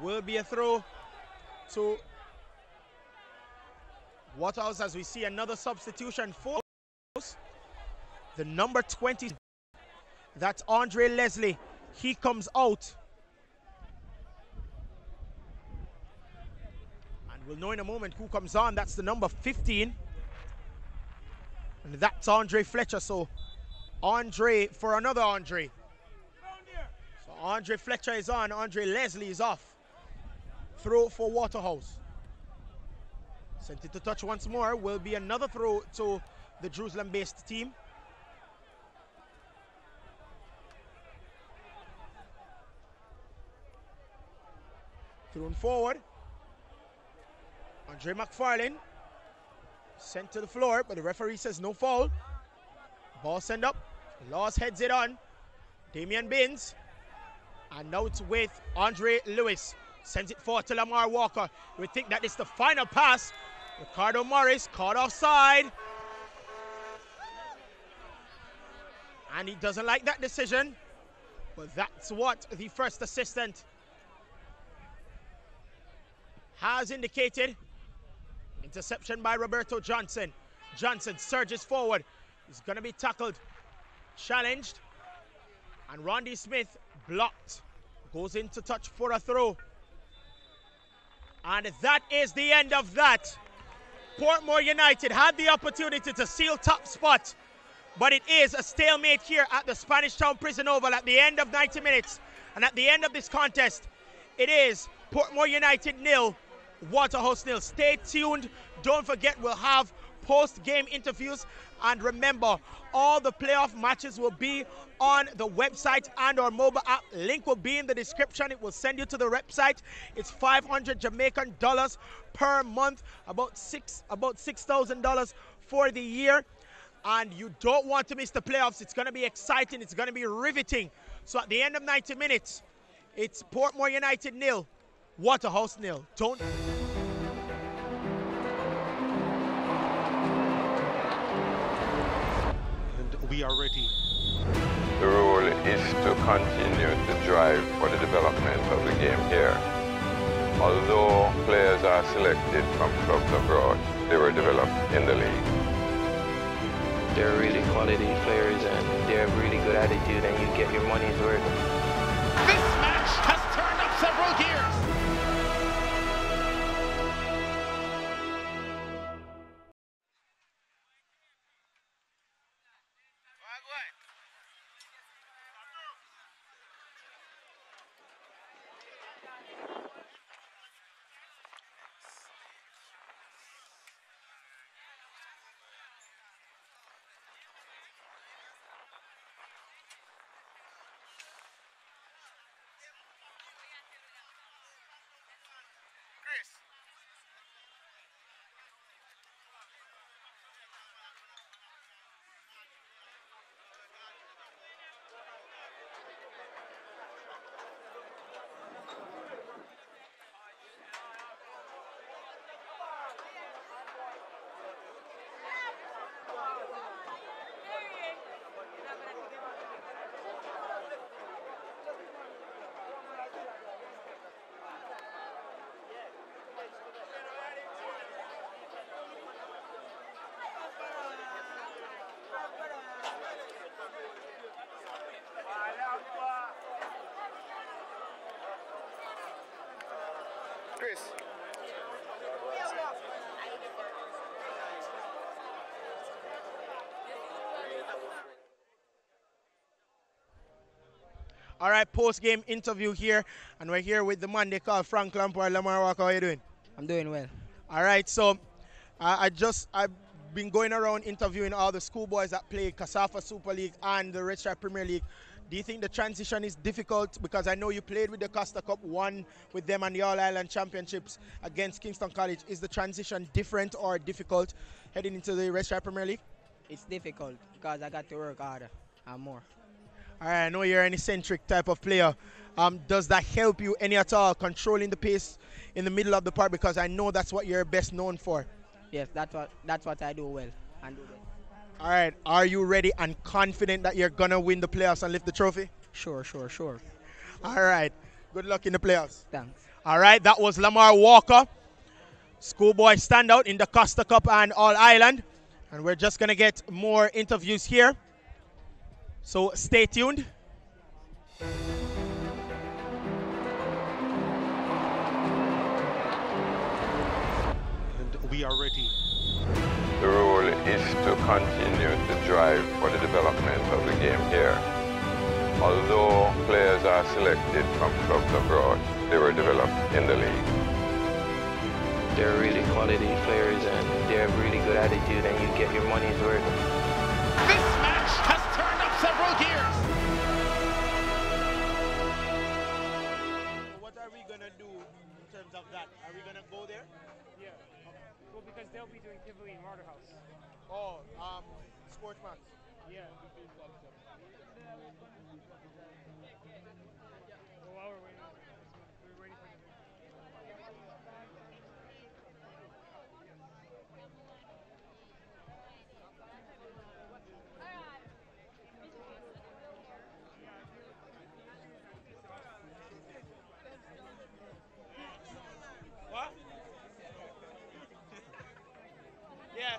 will be a throw to Waterhouse, as we see another substitution for the number 20. That's Andre Leslie. He comes out. And we'll know in a moment who comes on. That's the number 15. And that's Andre Fletcher. So Andre for another Andre. So Andre Fletcher is on. Andre Leslie is off. Throw for Waterhouse. Sent it to touch once more. Will be another throw to the Jerusalem-based team. Thrown forward. Andre McFarlane. Sent to the floor, but the referee says no foul. Ball sent up. Laws heads it on. Damian Binns. And now it's with Andre Lewis. Sends it forward to Lamar Walker. We think that it's the final pass. Ricardo Morris caught offside. And he doesn't like that decision. But that's what the first assistant has indicated. Interception by Roberto Johnson. Johnson surges forward. He's going to be tackled. Challenged. And Randy Smith blocked. Goes into touch for a throw. And that is the end of that. Portmore United had the opportunity to seal top spot, but it is a stalemate here at the Spanish Town Prison Oval at the end of 90 minutes. And at the end of this contest, it is Portmore United 0, Waterhouse 0. Stay tuned. Don't forget, we'll have post-game interviews. And remember, all the playoff matches will be on the website and our mobile app. Link will be in the description. It will send you to the website. It's 500 Jamaican dollars per month, about $6,000 for the year. and you don't want to miss the playoffs. It's going to be exciting. It's going to be riveting. So at the end of 90 minutes, it's Portmore United 0, Waterhouse 0. Don't. And we are ready. The rule is to continue to drive for the development of the game here. Although players are selected from clubs abroad, they were developed in the league. They're really quality players and they have really good attitude and you get your money's worth. This match has turned up several gears. Chris. All right, post-game interview here, and we're here with the man they call Frank Lampard. Lamar Walker, how are you doing? I'm doing well. All right, so I've been going around interviewing all the schoolboys that play Casafa Super League and the Red Stripe Premier League. Do you think the transition is difficult? Because I know you played with the Costa Cup, won with them and the All-Ireland Championships against Kingston College. Is the transition different or difficult heading into the Red Stripe Premier League? It's difficult because I got to work harder and more. All right, I know you're an eccentric type of player. Does that help you any at all, controlling the pace in the middle of the park? Because I know that's what you're best known for. Yes, that's what I do well and do best. All right, are you ready and confident that you're going to win the playoffs and lift the trophy? Sure. All right, good luck in the playoffs. Thanks. All right, that was Lamar Walker, schoolboy standout in the Costa Cup and All-Ireland. And we're just going to get more interviews here. So stay tuned. And we are ready. The rule is to continue to drive for the development of the game here. Although players are selected from clubs abroad, they were developed in the league. They're really quality players and they have really good attitude and you get your money's worth. This match has turned up several gears. What are we going to do in terms of that? Are we going to go there? Yeah. Okay. Well, because they'll be doing Tivoli and Waterhouse. Oh, sports match. Yeah. Well, while we're waiting for them. What? Yeah.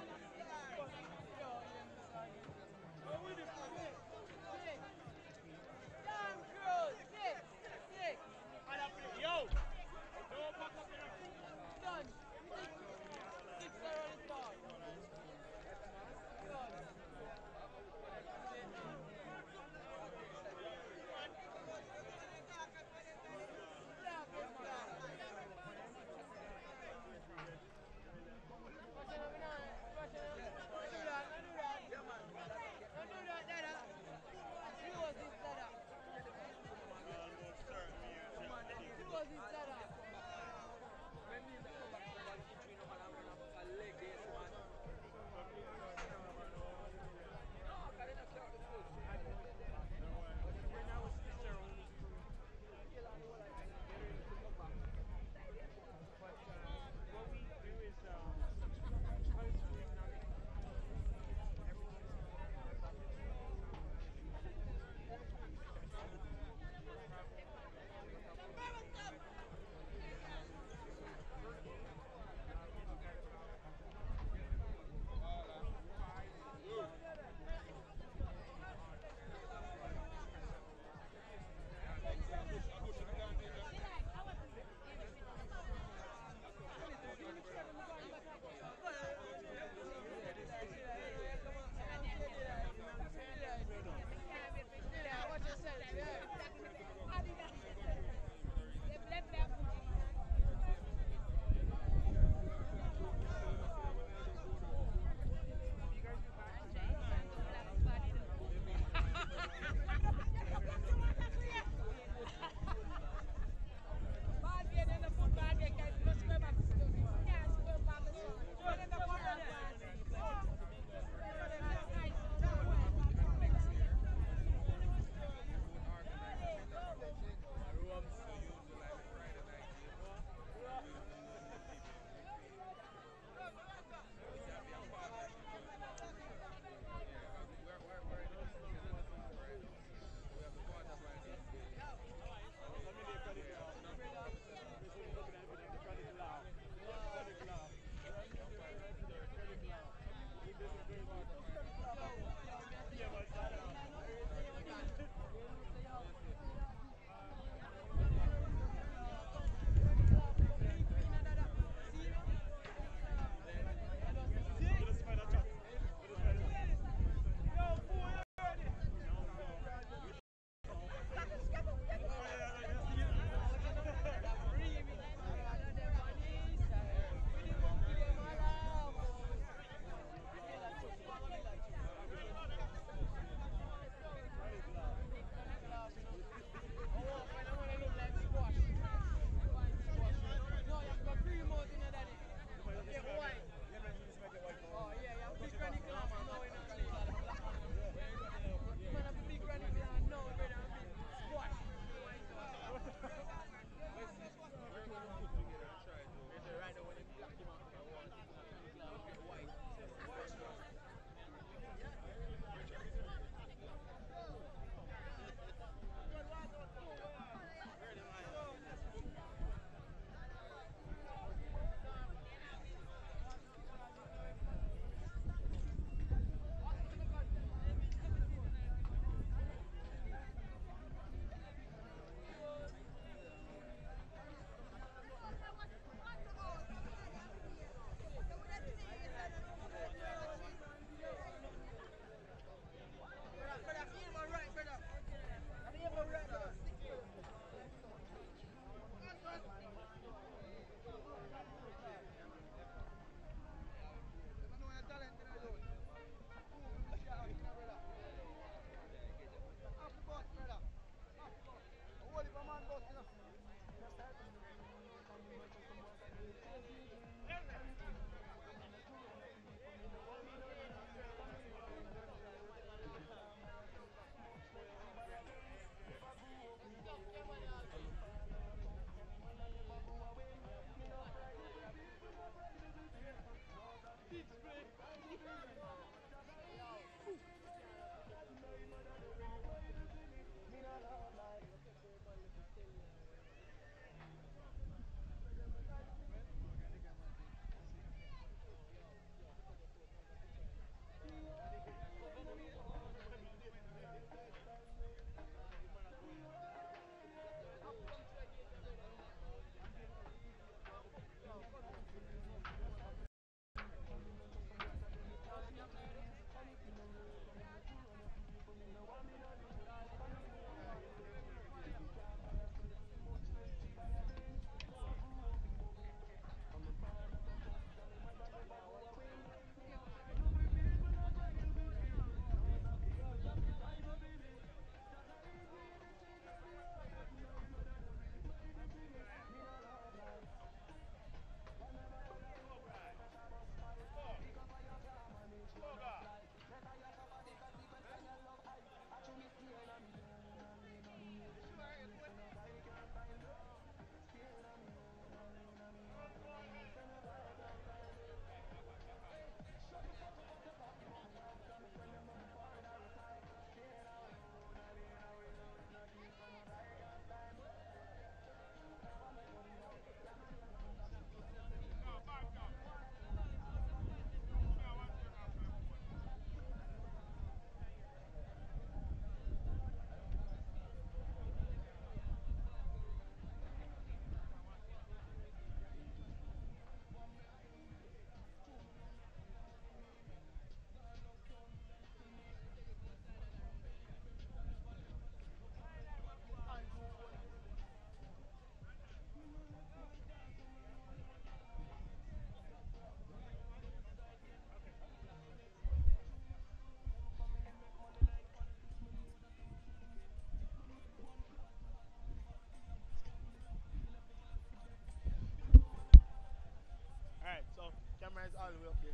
Camera is all the way up here.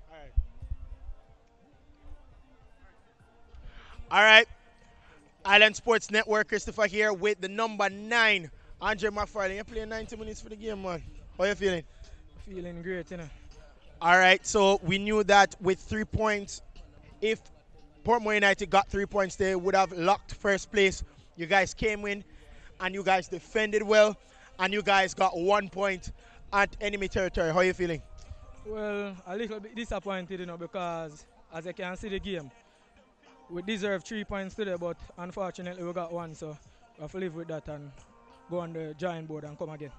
Alright. Alright. Island Sports Network, Christopher here with the number 9, Andre McFarlane. You're playing 90 minutes for the game, man. How are you feeling? Feeling great, you know. Alright, so we knew that with 3 points, if Portmore United got 3 points, they would have locked first place. You guys came in and you guys defended well, and you guys got 1 point at enemy territory. How are you feeling? Well, a little bit disappointed, you know, because as I can see the game, we deserve 3 points today, but unfortunately we got 1, so we have to live with that and go on the giant board and come again.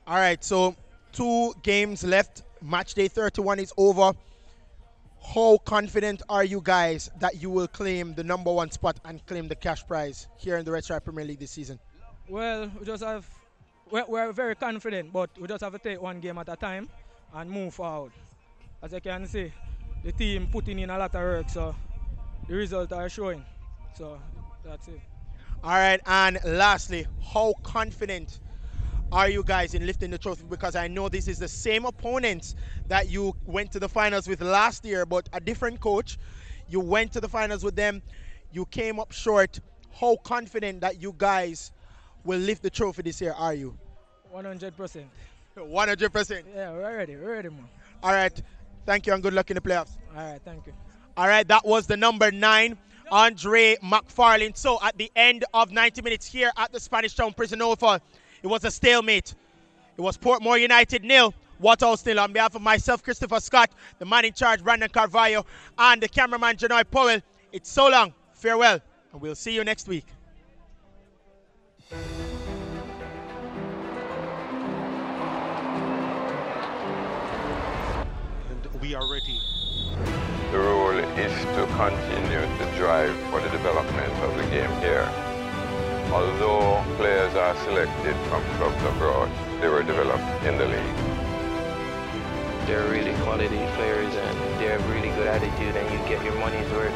All right, so 2 games left. Match day 31 is over. How confident are you guys that you will claim the number 1 spot and claim the cash prize here in the Red Stripe Premier League this season? Well, we're very confident, but we just have to take 1 game at a time and move forward. As you can see, the team putting in a lot of work, so the results are showing. So that's it. All right, and lastly, how confident are you guys in lifting the trophy? Because I know this is the same opponents that you went to the finals with last year, but a different coach. You went to the finals with them. You came up short. How confident that you guys will lift the trophy this year are you? 100%. 100%? Yeah, we're ready, man. All right, thank you and good luck in the playoffs. All right, thank you. All right, that was the number 9, Andre McFarlane. So at the end of 90 minutes here at the Spanish Town Prison Oval, it was a stalemate. It was Portmore United 0, Waterhouse 0. On behalf of myself, Christopher Scott, the man in charge, Brandon Carvalho, and the cameraman, Janoy Powell, it's so long. Farewell, and we'll see you next week. And we are ready. The role is to continue to drive for the development of the game here. Although players are selected from clubs abroad, they were developed in the league. They're really quality players and they have really good attitude and you get your money's worth.